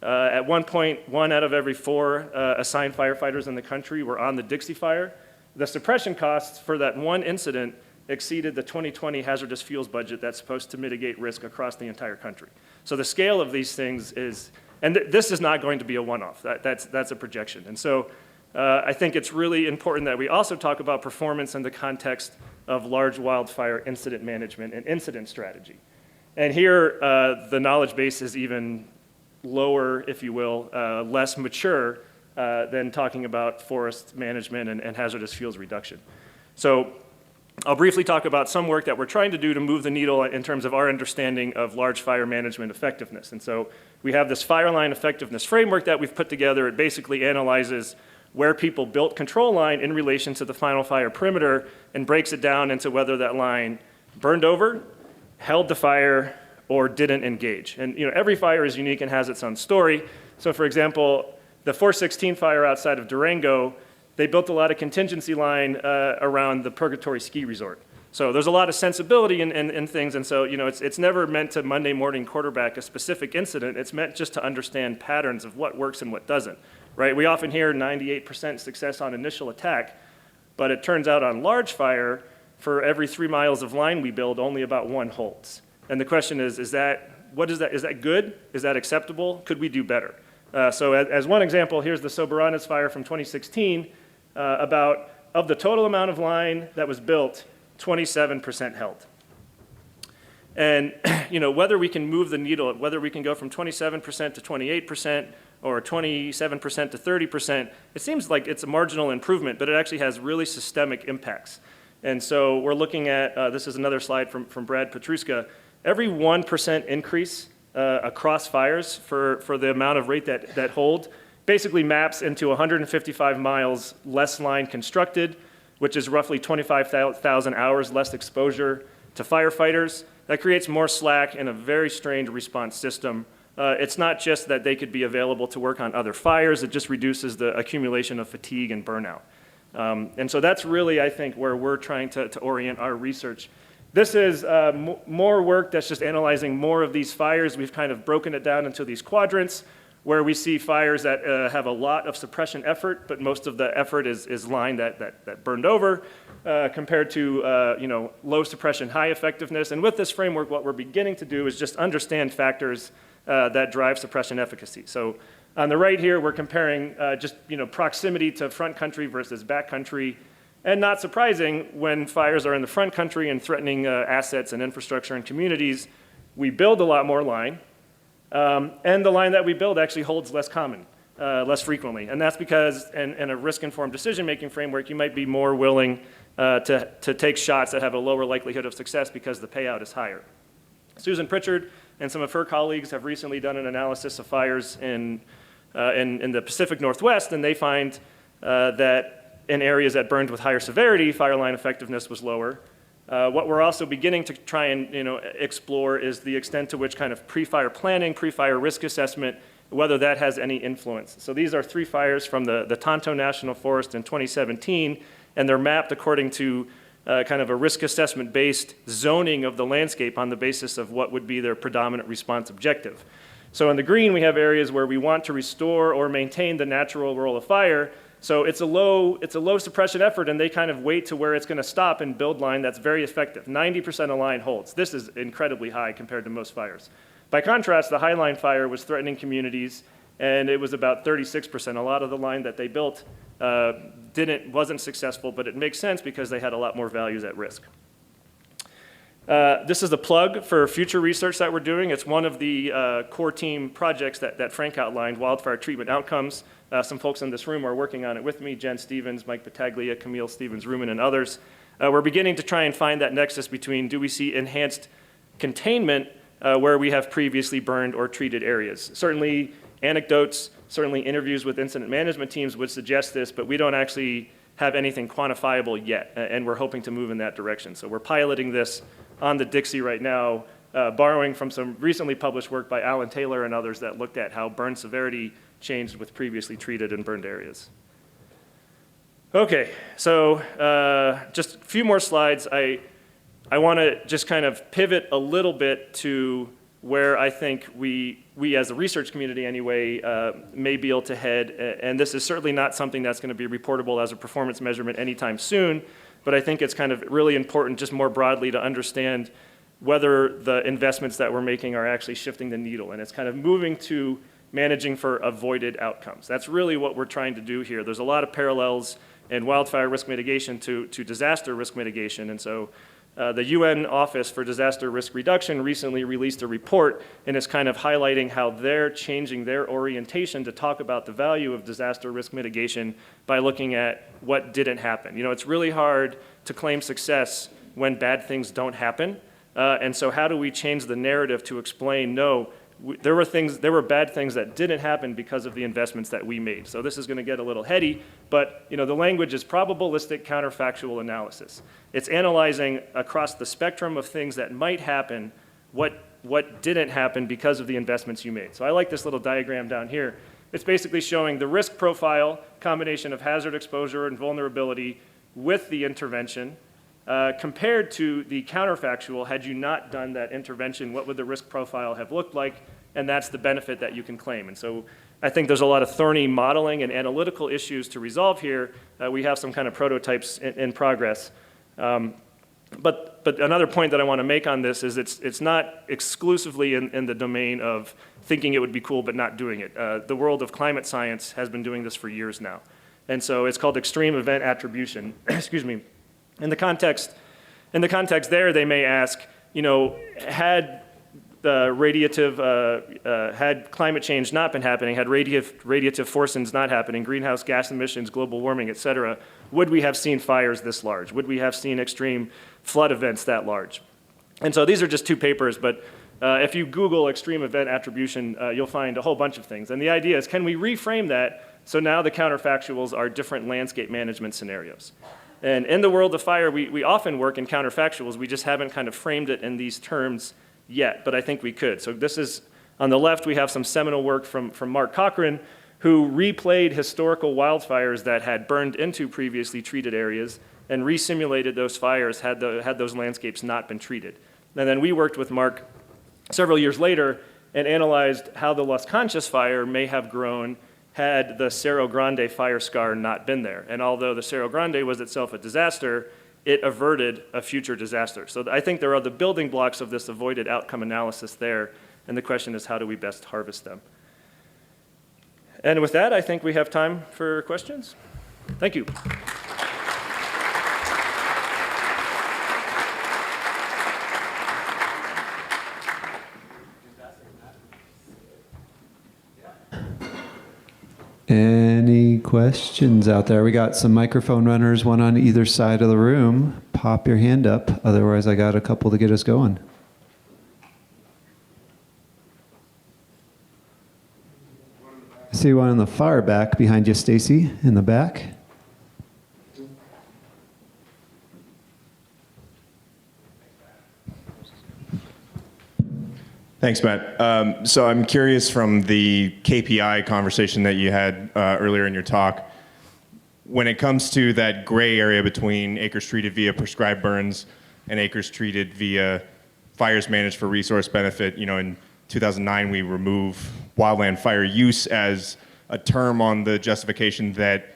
At one point, 1 out of every 4 assigned firefighters in the country were on the Dixie Fire. The suppression costs for that one incident exceeded the 2020 hazardous fuels budget that's supposed to mitigate risk across the entire country. So the scale of these things is, and this is not going to be a one-off. That's a projection. And so I think it's really important that we also talk about performance in the context of large wildfire incident management and incident strategy. And here, the knowledge base is even lower, if you will, less mature than talking about forest management and hazardous fuels reduction. So I'll briefly talk about some work that we're trying to do to move the needle in terms of our understanding of large fire management effectiveness. And so we have this fire line effectiveness framework that we've put together. It basically analyzes where people built control line in relation to the final fire perimeter and breaks it down into whether that line burned over, held the fire, or didn't engage. And every fire is unique and has its own story. So for example, the 416 fire outside of Durango, they built a lot of contingency line around the Purgatory Ski Resort. So there's a lot of sensibility in things, and so it's never meant to Monday morning quarterback a specific incident. It's meant just to understand patterns of what works and what doesn't, right? We often hear 98% success on initial attack, but it turns out on large fire, for every 3 miles of line we build, only about 1 holds. And the question is that good? Is that acceptable? Could we do better? So as one example, here's the Soberanes fire from 2016. Of the total amount of line that was built, 27% held. And whether we can move the needle, whether we can go from 27% to 28% or 27% to 30%, it seems like it's a marginal improvement, but it actually has really systemic impacts. And so we're looking at, this is another slide from Brad Petruska, every 1% increase across fires for the amount of rate that hold basically maps into 155 miles less line constructed, which is roughly 25,000 hours less exposure to firefighters. That creates more slack in a very strained response system. It's not just that they could be available to work on other fires, it just reduces the accumulation of fatigue and burnout. And so that's really, I think, where we're trying to orient our research. This is more work that's just analyzing more of these fires. We've kind of broken it down into these quadrants where we see fires that have a lot of suppression effort, but most of the effort is line that burned over compared to low suppression, high effectiveness. And with this framework, what we're beginning to do is just understand factors that drive suppression efficacy. So on the right here, we're comparing just proximity to front country versus back country. And not surprising, when fires are in the front country and threatening assets and infrastructure and communities, we build a lot more line. And the line that we build actually holds less frequently. And that's because in a risk-informed decision-making framework, you might be more willing to take shots that have a lower likelihood of success because the payout is higher. Susan Pritchard and some of her colleagues have recently done an analysis of fires in the Pacific Northwest, and they find that in areas that burned with higher severity, fire line effectiveness was lower. What we're also beginning to try and explore is the extent to which kind of pre-fire planning, pre-fire risk assessment, whether that has any influence. So these are 3 fires from the Tonto National Forest in 2017, and they're mapped according to kind of a risk assessment-based zoning of the landscape on the basis of what would be their predominant response objective. So in the green, we have areas where we want to restore or maintain the natural role of fire. So it's a low suppression effort, and they kind of wait to where it's going to stop and build line that's very effective. 90% of line holds. This is incredibly high compared to most fires. By contrast, the high line fire was threatening communities, and it was about 36%. A lot of the line that they built wasn't successful, but it makes sense because they had a lot more values at risk. This is a plug for future research that we're doing. It's one of the core team projects that Frank outlined, wildfire treatment outcomes. Some folks in this room are working on it with me, Jen Stevens, Mike Battaglia, Camille Stevens-Ruman, and others. We're beginning to try and find that nexus between do we see enhanced containment where we have previously burned or treated areas. Certainly anecdotes, certainly interviews with incident management teams would suggest this, but we don't actually have anything quantifiable yet, and we're hoping to move in that direction. So we're piloting this on the Dixie right now, borrowing from some recently published work by Alan Taylor and others that looked at how burn severity changed with previously treated and burned areas. Okay, so just a few more slides. I want to just kind of pivot a little bit to where I think we as a research community anyway, may be able to head. And this is certainly not something that's going to be reportable as a performance measurement anytime soon, but I think it's kind of really important just more broadly to understand whether the investments that we're making are actually shifting the needle. And it's kind of moving to managing for avoided outcomes. That's really what we're trying to do here. There's a lot of parallels in wildfire risk mitigation to disaster risk mitigation. And so the UN Office for Disaster Risk Reduction recently released a report, and it's kind of highlighting how they're changing their orientation to talk about the value of disaster risk mitigation by looking at what didn't happen. It's really hard to claim success when bad things don't happen. And so how do we change the narrative to explain, no, there were bad things that didn't happen because of the investments that we made. So this is going to get a little heady, but the language is probabilistic counterfactual analysis. It's analyzing across the spectrum of things that might happen, what didn't happen because of the investments you made. So I like this little diagram down here. It's basically showing the risk profile, combination of hazard exposure and vulnerability with the intervention, compared to the counterfactual. Had you not done that intervention, what would the risk profile have looked like? And that's the benefit that you can claim. And so I think there's a lot of thorny modeling and analytical issues to resolve here. We have some kind of prototypes in progress. But another point that I want to make on this is it's not exclusively in the domain of thinking it would be cool but not doing it. The world of climate science has been doing this for years now. And so it's called extreme event attribution. Excuse me. In the context there, they may ask, had had climate change not been happening, had radiative forcings not happening, greenhouse gas emissions, global warming, et cetera, would we have seen fires this large? Would we have seen extreme flood events that large? And so these are just 2 papers, but if you Google extreme event attribution, you'll find a whole bunch of things. And the idea is, can we reframe that so now the counterfactuals are different landscape management scenarios? And in the world of fire, we often work in counterfactuals. We just haven't kind of framed it in these terms yet, but I think we could. So this is, on the left, we have some seminal work from Mark Cochran, who replayed historical wildfires that had burned into previously treated areas and resimulated those fires had those landscapes not been treated. And then we worked with Mark several years later and analyzed how the Las Conchas fire may have grown had the Cerro Grande fire scar not been there. And although the Cerro Grande was itself a disaster, it averted a future disaster. So I think there are the building blocks of this avoided outcome analysis there, and the question is, how do we best harvest them? And with that, I think we have time for questions. Thank you. Any questions out there? We got some microphone runners, one on either side of the room. Pop your hand up. Otherwise, I got a couple to get us going. I see one in the far back behind you, Stacy, in the back. Thanks, Matt. So I'm curious from the KPI conversation that you had earlier in your talk, when it comes to that gray area between acres treated via prescribed burns and acres treated via fires managed for resource benefit, in 2009 we removed wildland fire use as a term on the justification that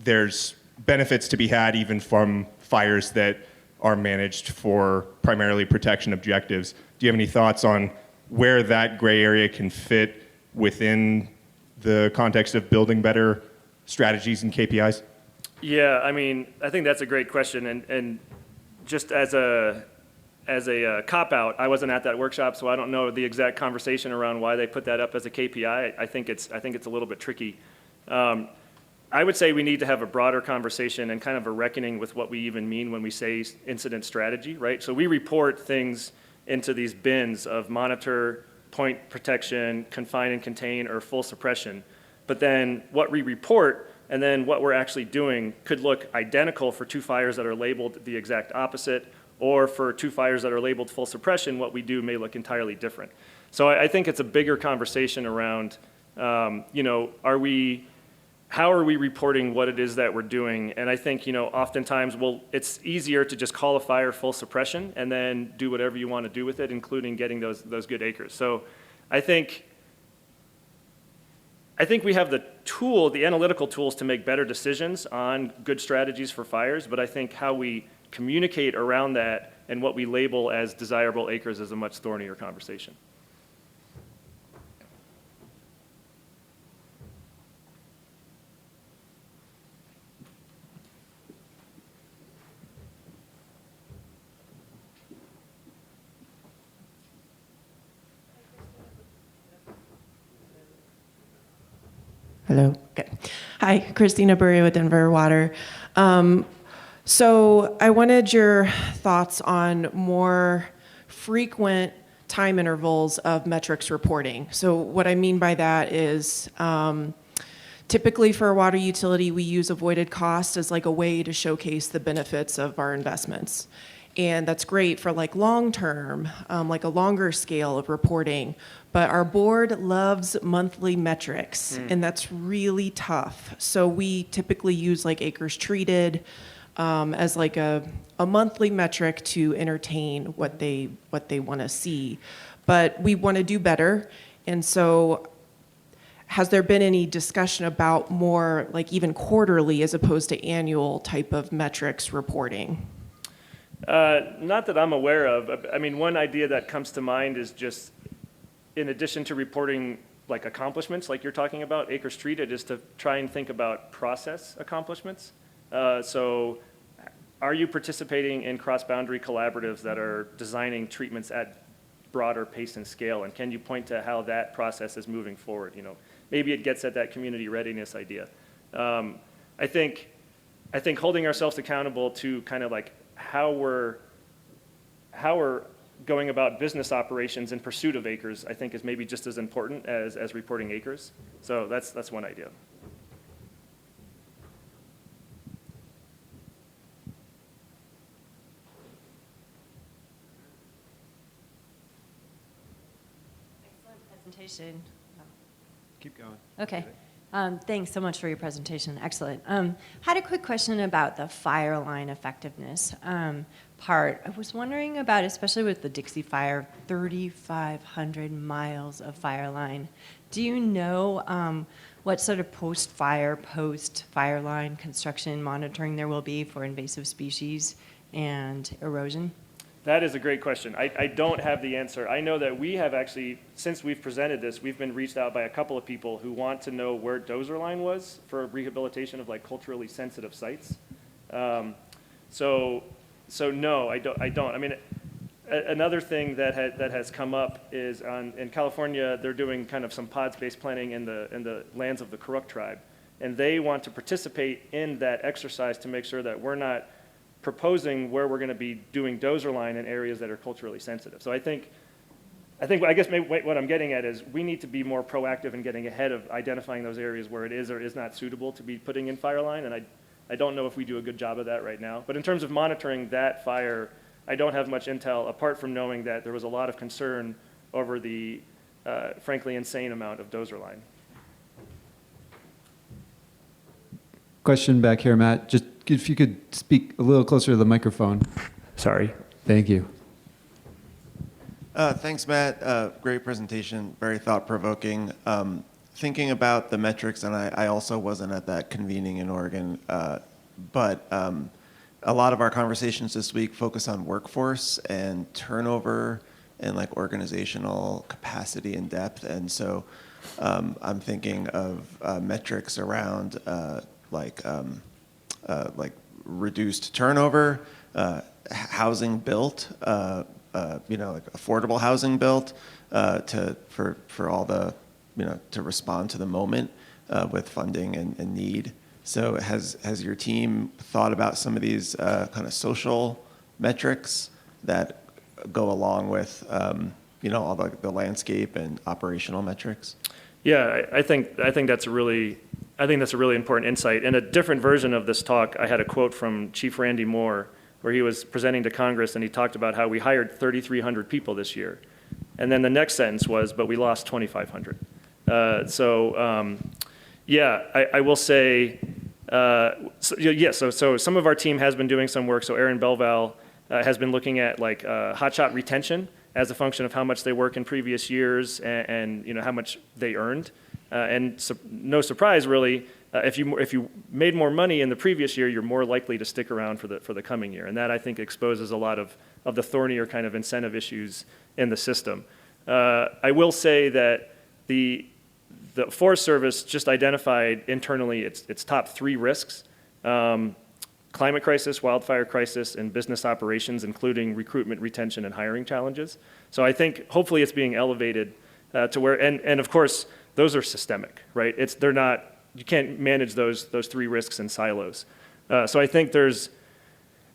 there's benefits to be had even from fires that are managed for primarily protection objectives. Do you have any thoughts on where that gray area can fit within the context of building better strategies and KPIs? Yeah, I mean, I think that's a great question, and just as a cop-out, I wasn't at that workshop, so I don't know the exact conversation around why they put that up as a KPI. I think it's a little bit tricky. I would say we need to have a broader conversation and kind of a reckoning with what we even mean when we say incident strategy, right? So we report things into these bins of monitor, point protection, confine and contain, or full suppression. But then what we report and then what we're actually doing could look identical for two fires that are labeled the exact opposite, or for two fires that are labeled full suppression, what we do may look entirely different. So I think it's a bigger conversation around, how are we reporting what it is that we're doing? And I think, oftentimes, it's easier to just call a fire full suppression and then do whatever you want to do with it, including getting those good acres. So I think we have the analytical tools to make better decisions on good strategies for fires, but I think how we communicate around that and what we label as desirable acres is a much thornier conversation. Hello. Okay. Hi, Christina Burry with Denver Water. So I wanted your thoughts on more frequent time intervals of metrics reporting. So what I mean by that is typically for a water utility, we use avoided cost as like a way to showcase the benefits of our investments. And that's great for like long-term, like a longer scale of reporting. But our board loves monthly metrics, and that's really tough. So we typically use like acres treated as like a monthly metric to entertain what they want to see. But we want to do better. And so has there been any discussion about more like even quarterly as opposed to annual type of metrics reporting? Not that I'm aware of. I mean, one idea that comes to mind is just, in addition to reporting like accomplishments, like you're talking about, acres treated, is to try and think about process accomplishments. So are you participating in cross-boundary collaboratives that are designing treatments at broader pace and scale? And can you point to how that process is moving forward? Maybe it gets at that community readiness idea. I think holding ourselves accountable to kind of like how we're going about business operations in pursuit of acres, I think is maybe just as important as reporting acres. So that's one idea. Excellent presentation. Keep going. Okay. Thanks so much for your presentation. Excellent. Had a quick question about the fire line effectiveness part. I was wondering about, especially with the Dixie Fire, 3,500 miles of fire line. Do you know what sort of post-fire line construction monitoring there will be for invasive species and erosion? That is a great question. I don't have the answer. I know that we have actually, since we've presented this, we've been reached out by a couple of people who want to know where dozer line was for rehabilitation of like culturally sensitive sites. So no, I don't. I mean, another thing that has come up is in California, they're doing kind of some pod-based planning in the lands of the Kuruk tribe, and they want to participate in that exercise to make sure that we're not proposing where we're going to be doing dozer line in areas that are culturally sensitive. So I guess maybe what I'm getting at is we need to be more proactive in getting ahead of identifying those areas where it is or is not suitable to be putting in fire line, and I don't know if we do a good job of that right now. But in terms of monitoring that fire, I don't have much intel apart from knowing that there was a lot of concern over the frankly insane amount of dozer line. Question back here, Matt. Just if you could speak a little closer to the microphone. Sorry. Thank you. Thanks, Matt. Great presentation, very thought-provoking. Thinking about the metrics, and I also wasn't at that convening in Oregon, but a lot of our conversations this week focus on workforce and turnover and like organizational capacity and depth. And so I'm thinking of metrics around like reduced turnover, housing built, like affordable housing built for all the, to respond to the moment with funding and need. So has your team thought about some of these kind of social metrics that go along with all the landscape and operational metrics? Yeah, I think that's a really important insight. In a different version of this talk, I had a quote from Chief Randy Moore where he was presenting to Congress and he talked about how we hired 3,300 people this year. And then the next sentence was, but we lost 2,500. I will say, so some of our team has been doing some work. So Aaron Belval has been looking at like hotshot retention as a function of how much they work in previous years and how much they earned. No surprise, really, if you made more money in the previous year, you're more likely to stick around for the coming year. And that, I think, exposes a lot of the thornier kind of incentive issues in the system. I will say that the Forest Service just identified internally its top 3 risks: climate crisis, wildfire crisis, and business operations, including recruitment, retention, and hiring challenges. So I think hopefully it's being elevated to where, and of course, those are systemic, right? You can't manage those 3 risks in silos. So I think there's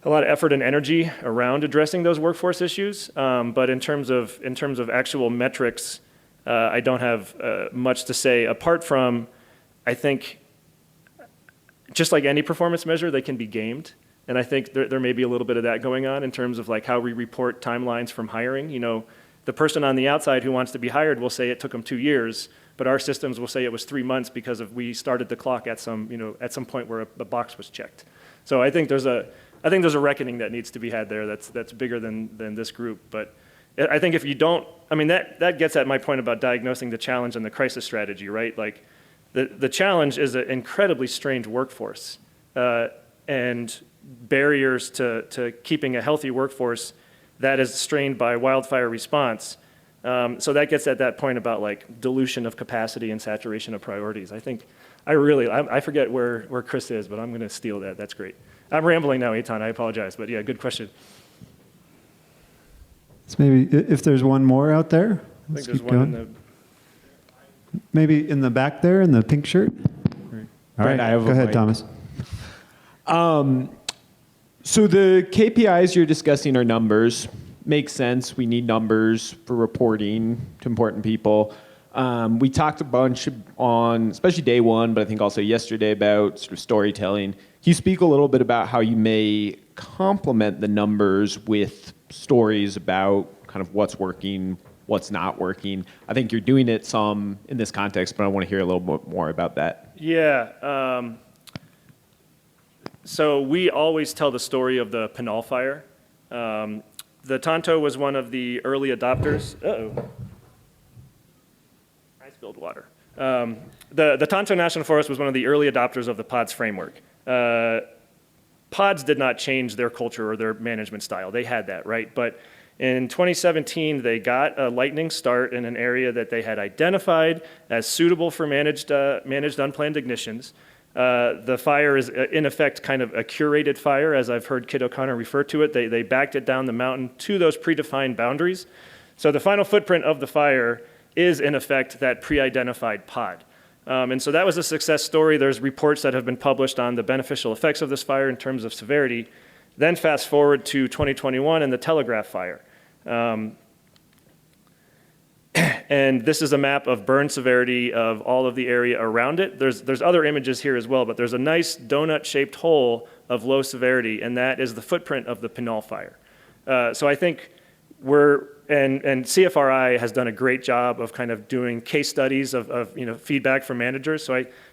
a lot of effort and energy around addressing those workforce issues. But in terms of actual metrics, I don't have much to say apart from, I think, just like any performance measure, they can be gamed. And I think there may be a little bit of that going on in terms of like how we report timelines from hiring. The person on the outside who wants to be hired will say it took them 2 years, but our systems will say it was 3 months because we started the clock at some point where a box was checked. So I think there's a reckoning that needs to be had there that's bigger than this group. But I think if you don't, that gets at my point about diagnosing the challenge and the crisis strategy, right? Like the challenge is an incredibly strained workforce and barriers to keeping a healthy workforce that is strained by wildfire response. So that gets at that point about like dilution of capacity and saturation of priorities. I think I forget where Chris is, but I'm going to steal that. That's great. I'm rambling now, Eitan. I apologize, but yeah, good question. So maybe if there's one more out there, I think there's one in the. Maybe in the back there in the pink shirt. All right, I have go a ahead, mic. Thomas. So the KPIs you're discussing are numbers. Makes sense. We need numbers for reporting to important people. We talked a bunch on, especially day one, but I think also yesterday about sort of storytelling. Can you speak a little bit about how you may complement the numbers with stories about kind of what's working, what's not working? I think you're doing it some in this context, but I want to hear a little bit more about that. Yeah. So we always tell the story of the Pinal fire. The Tonto was one of the early adopters. I spilled water. The Tonto National Forest was one of the early adopters of the PODS framework. PODS did not change their culture or their management style. They had that, right? But in 2017, they got a lightning start in an area that they had identified as suitable for managed unplanned ignitions. The fire is, in effect, kind of a curated fire, as I've heard Kit O'Connor refer to it. They backed it down the mountain to those predefined boundaries. So the final footprint of the fire is, in effect, that pre-identified pod. And so that was a success story. There's reports that have been published on the beneficial effects of this fire in terms of severity. Then fast forward to 2021 and the Telegraph fire. And this is a map of burn severity of all of the area around it. There's other images here as well, but there's a nice donut-shaped hole of low severity, and that is the footprint of the Pinal fire. So I think we're and CFRI has done a great job of kind of doing case studies of feedback from managers.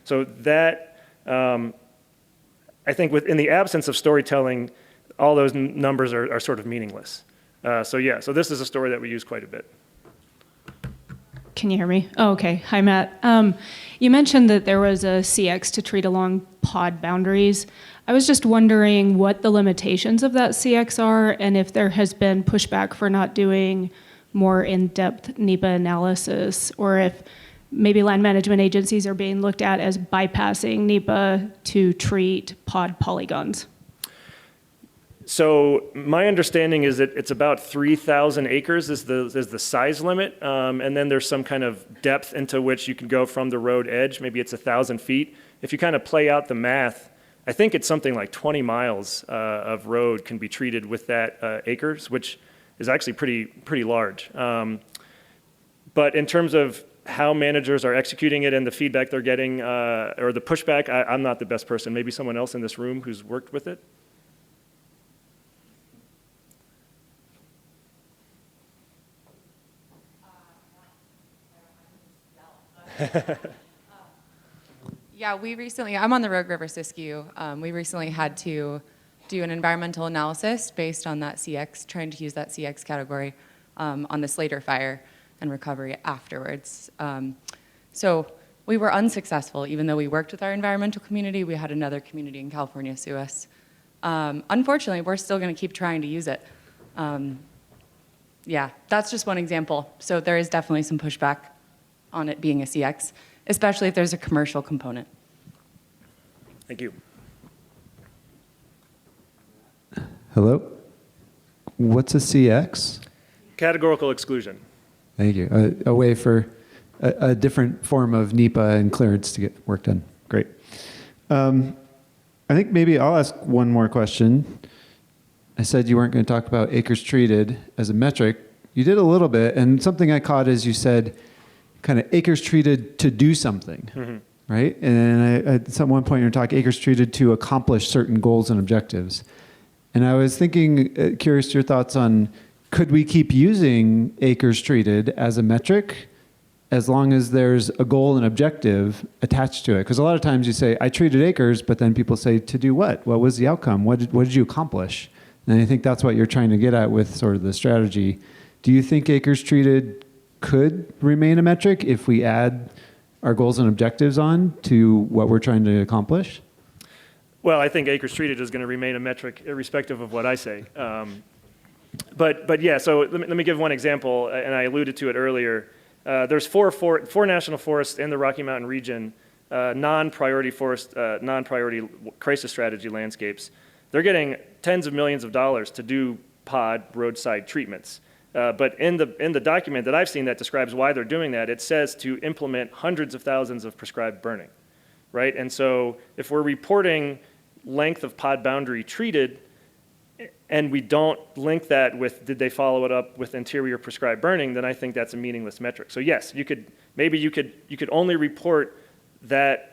So that I think in the absence of storytelling, all those numbers are sort of meaningless. So this is a story that we use quite a bit. Can you hear me? Oh, okay. Hi, Matt. You mentioned that there was a CX to treat along pod boundaries. I was just wondering what the limitations of that CX are and if there has been pushback for not doing more in-depth NEPA analysis, or if maybe land management agencies are being looked at as bypassing NEPA to treat pod polygons. So my understanding is that it's about 3,000 acres is the size limit, and then there's some kind of depth into which you can go from the road edge. Maybe it's 1,000 feet. If you kind of play out the math, I think it's something like 20 miles of road can be treated with that acres, which is actually pretty large. But in terms of how managers are executing it and the feedback they're getting, or the pushback, I'm not the best person. Maybe someone else in this room who's worked with it. Yeah, I'm on the Rogue River Siskiyou. We recently had to do an environmental analysis based on that CX, trying to use that CX category on the Slater fire and recovery afterwards. So we were unsuccessful, even though we worked with our environmental community. We had another community in California sue us. Unfortunately, we're still going to keep trying to use it. Yeah, that's just one example. So there is definitely some pushback on it being a CX, especially if there's a commercial component. Thank you. Hello? What's a CX? Categorical exclusion. Thank you. A way for a different form of NEPA and clearance to get work done. Great. I think maybe I'll ask one more question. I said you weren't going to talk about acres treated as a metric. You did a little bit, and something I caught is you said kind of acres treated to do something, right? And then at some one point you're talking acres treated to accomplish certain goals and objectives. And I was thinking, curious your thoughts on, could we keep using acres treated as a metric as long as there's a goal and objective attached to it? Because a lot of times you say, I treated acres, but then people say, to do what? What was the outcome? What did you accomplish? And I think that's what you're trying to get at with sort of the strategy. Do you think acres treated could remain a metric if we add our goals and objectives on to what we're trying to accomplish? Well, I think acres treated is going to remain a metric irrespective of what I say. But yeah, so let me give one example, and I alluded to it earlier. There's four national forests in the Rocky Mountain region, non-priority crisis strategy landscapes. They're getting tens of millions of dollars to do pod roadside treatments. But in the document that I've seen that describes why they're doing that, it says to implement hundreds of thousands of prescribed burning, right? And so if we're reporting length of pod boundary treated, and we don't link that with did they follow it up with interior prescribed burning, then I think that's a meaningless metric. So yes, you could only report that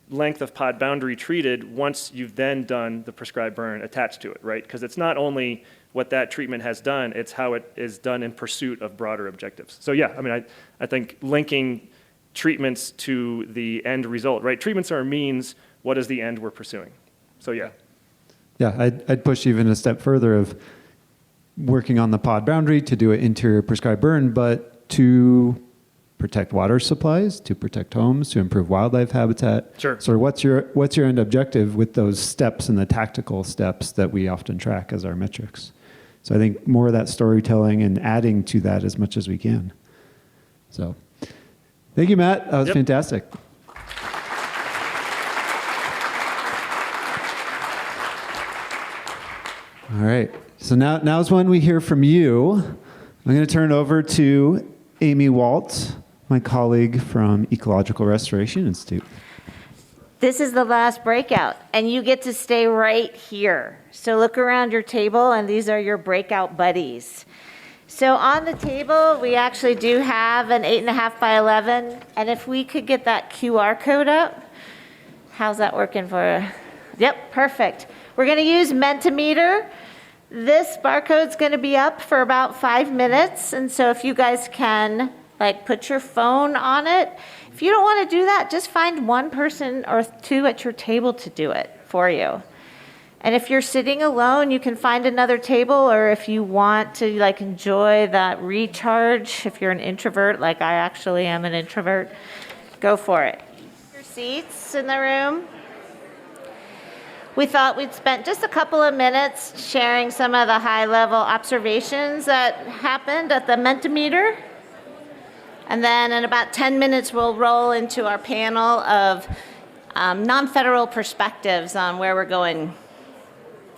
length of pod boundary treated once you've then done the prescribed burn attached to it, right? Because it's not only what that treatment has done, it's how it is done in pursuit of broader objectives. So yeah, I mean, I think linking treatments to the end result, right? Treatments are a means, what is the end we're pursuing? So yeah. Yeah, I'd push even a step further of working on the pod boundary to do an interior prescribed burn, but to protect water supplies, to protect homes, to improve wildlife habitat. Sure. So what's your end objective with those steps and the tactical steps that we often track as our metrics? So I think more of that storytelling and adding to that as much as we can. So thank you, Matt. That was fantastic. All right. So now's when we hear from you. I'm going to turn it over to Amy Waltz, my colleague from Ecological Restoration Institute. This is the last breakout, and you get to stay right here. So look around your table, and these are your breakout buddies. So on the table, we actually do have an 8.5 by 11, and if we could get that QR code up, how's that working for you? Yep, perfect. We're going to use Mentimeter. This barcode's going to be up for about 5 minutes, and so if you guys can, like, put your phone on it. If you don't want to do that, just find one person or two at your table to do it for you. And if you're sitting alone, you can find another table, or if you want to like enjoy that recharge, if you're an introvert, like I actually am an introvert, go for it. Your seats in the room. We thought we'd spend just a couple of minutes sharing some of the high-level observations that happened at the Mentimeter. And then in about 10 minutes, we'll roll into our panel of non-federal perspectives on where we're going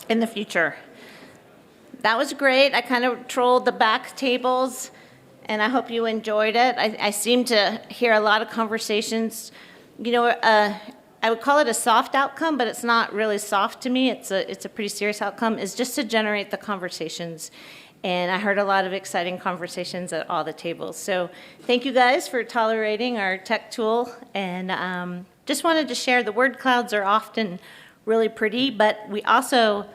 in the future. That was great. I kind of trolled the back tables, and I hope you enjoyed it. I seem to hear a lot of conversations. You know, I would call it a soft outcome, but it's not really soft to me. It's a pretty serious outcome, is just to generate the conversations. And I heard a lot of exciting conversations at all the tables. So thank you guys for tolerating our tech tool. And just wanted to share, the word clouds are often really pretty, but we also,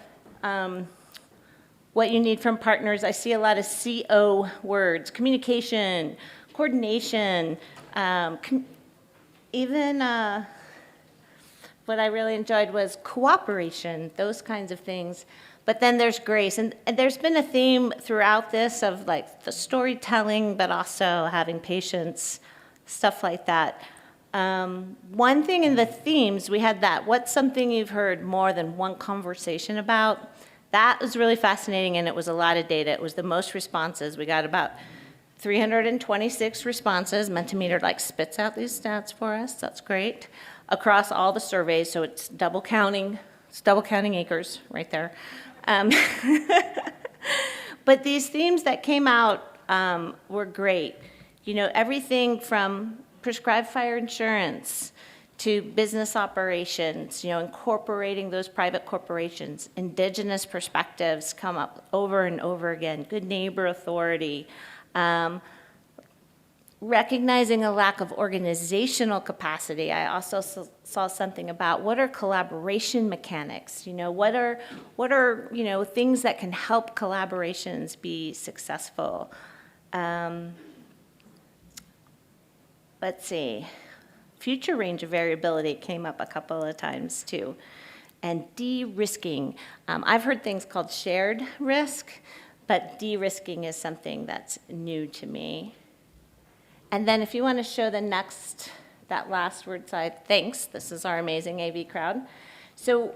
what you need from partners, I see a lot of CO words: communication, coordination, even what I really enjoyed was cooperation, those kinds of things. But then there's grace, and there's been a theme throughout this of like the storytelling, but also having patience, stuff like that. One thing in the themes, we had that, what's something you've heard more than one conversation about? That was really fascinating, and it was a lot of data. It was the most responses. We got about 326 responses. Mentimeter like spits out these stats for us. That's great. Across all the surveys, so it's double counting acres right there. But these themes that came out were great. You know, everything from prescribed fire insurance to business operations, you know, incorporating those private corporations. Indigenous perspectives come up over and over again. Good neighbor authority. Recognizing a lack of organizational capacity. I also saw something about what are collaboration mechanics? You know, what are you know, things that can help collaborations be successful? Let's see. Future range of variability came up a couple of times too. And de-risking. I've heard things called shared risk, but de-risking is something that's new to me. And then if you want to show the next, that last word side, thanks. This is our amazing AV crowd. So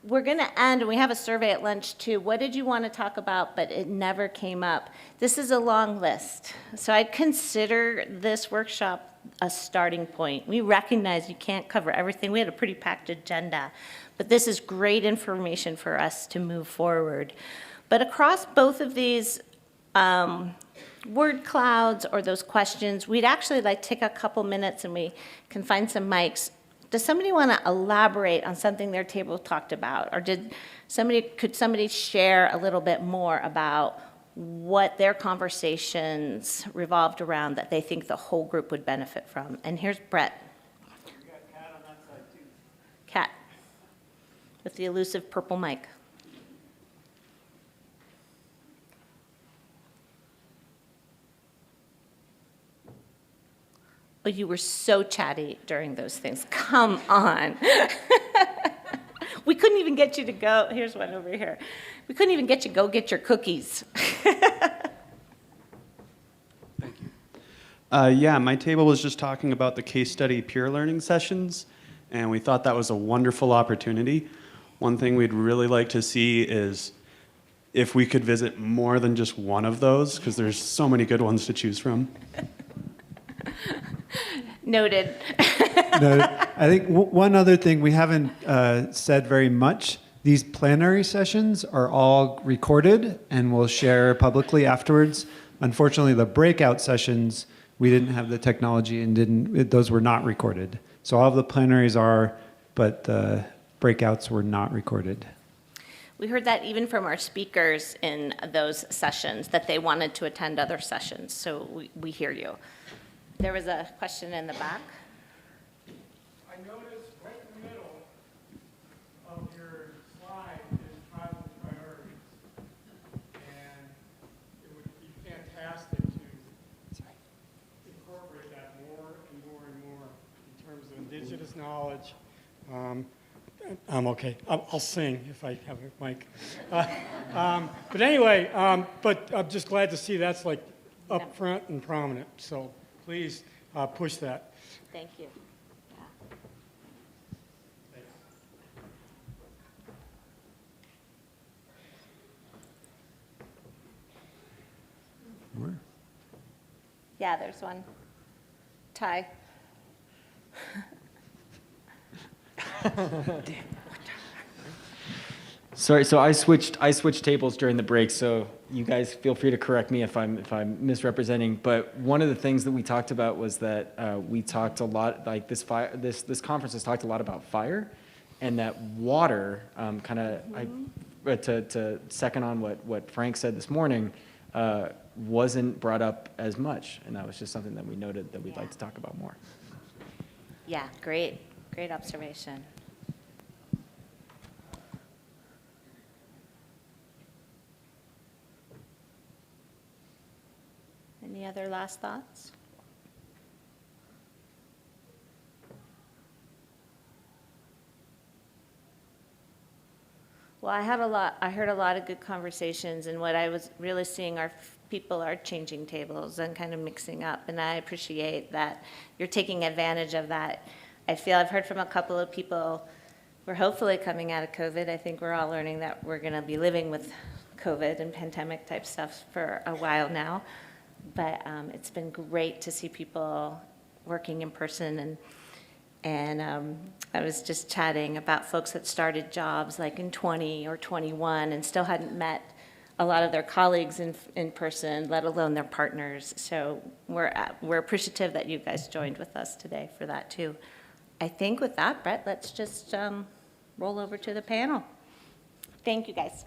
we're going to end, and we have a survey at lunch too. What did you want to talk about, but it never came up? This is a long list. So I'd consider this workshop a starting point. We recognize you can't cover everything. We had a pretty packed agenda, but this is great information for us to move forward. But across both of these word clouds or those questions, we'd actually like take a couple minutes, and we can find some mics. Does somebody want to elaborate on something their table talked about? Or could somebody share a little bit more about what their conversations revolved around that they think the whole group would benefit from? And here's Brett. We got Kat on that side too. Kat, with the elusive purple mic. Oh, you were so chatty during those things. Come on. We couldn't even get you to go. Here's one over here. We couldn't even get you to go get your cookies. Thank you. Yeah, my table was just talking about the case study peer learning sessions, and we thought that was a wonderful opportunity. One thing we'd really like to see is if we could visit more than just one of those, because there's so many good ones to choose from. Noted. I think one other thing we haven't said very much, these plenary sessions are all recorded and we'll share publicly afterwards. Unfortunately, the breakout sessions, we didn't have the technology and those were not recorded. So all of the plenaries are, but the breakouts were not recorded. We heard that even from our speakers in those sessions, that they wanted to attend other sessions. So we hear you. There was a question in the back. I noticed right in the middle of your slide is tribal priorities. college. I'm okay. I'll sing if I have a mic. But anyway, but I'm just glad to see that's like up front and prominent. So please push that. Thank you. Yeah, there's one. Ty. Sorry, so I switched tables during the break, so you guys feel free to correct me if I'm misrepresenting. But one of the things that we talked about was that we talked a lot, like this conference has talked a lot about fire, and that water to second on what Frank said this morning, wasn't brought up as much, and that was just something that we noted that we'd like to talk about more. Yeah, great observation. Any other last thoughts? Well, I heard a lot of good conversations, and what I was really seeing are people are changing tables and kind of mixing up, and I appreciate that you're taking advantage of that. I feel I've heard from a couple of people, we're hopefully coming out of COVID. I think we're all learning that we're going to be living with COVID and pandemic type stuff for a while now, but it's been great to see people working in person, and I was just chatting about folks that started jobs like in 20 or 21 and still hadn't met a lot of their colleagues in person, let alone their partners. So we're appreciative that you guys joined with us today for that too. I think with that, Brett, let's just roll over to the panel. Thank you, guys.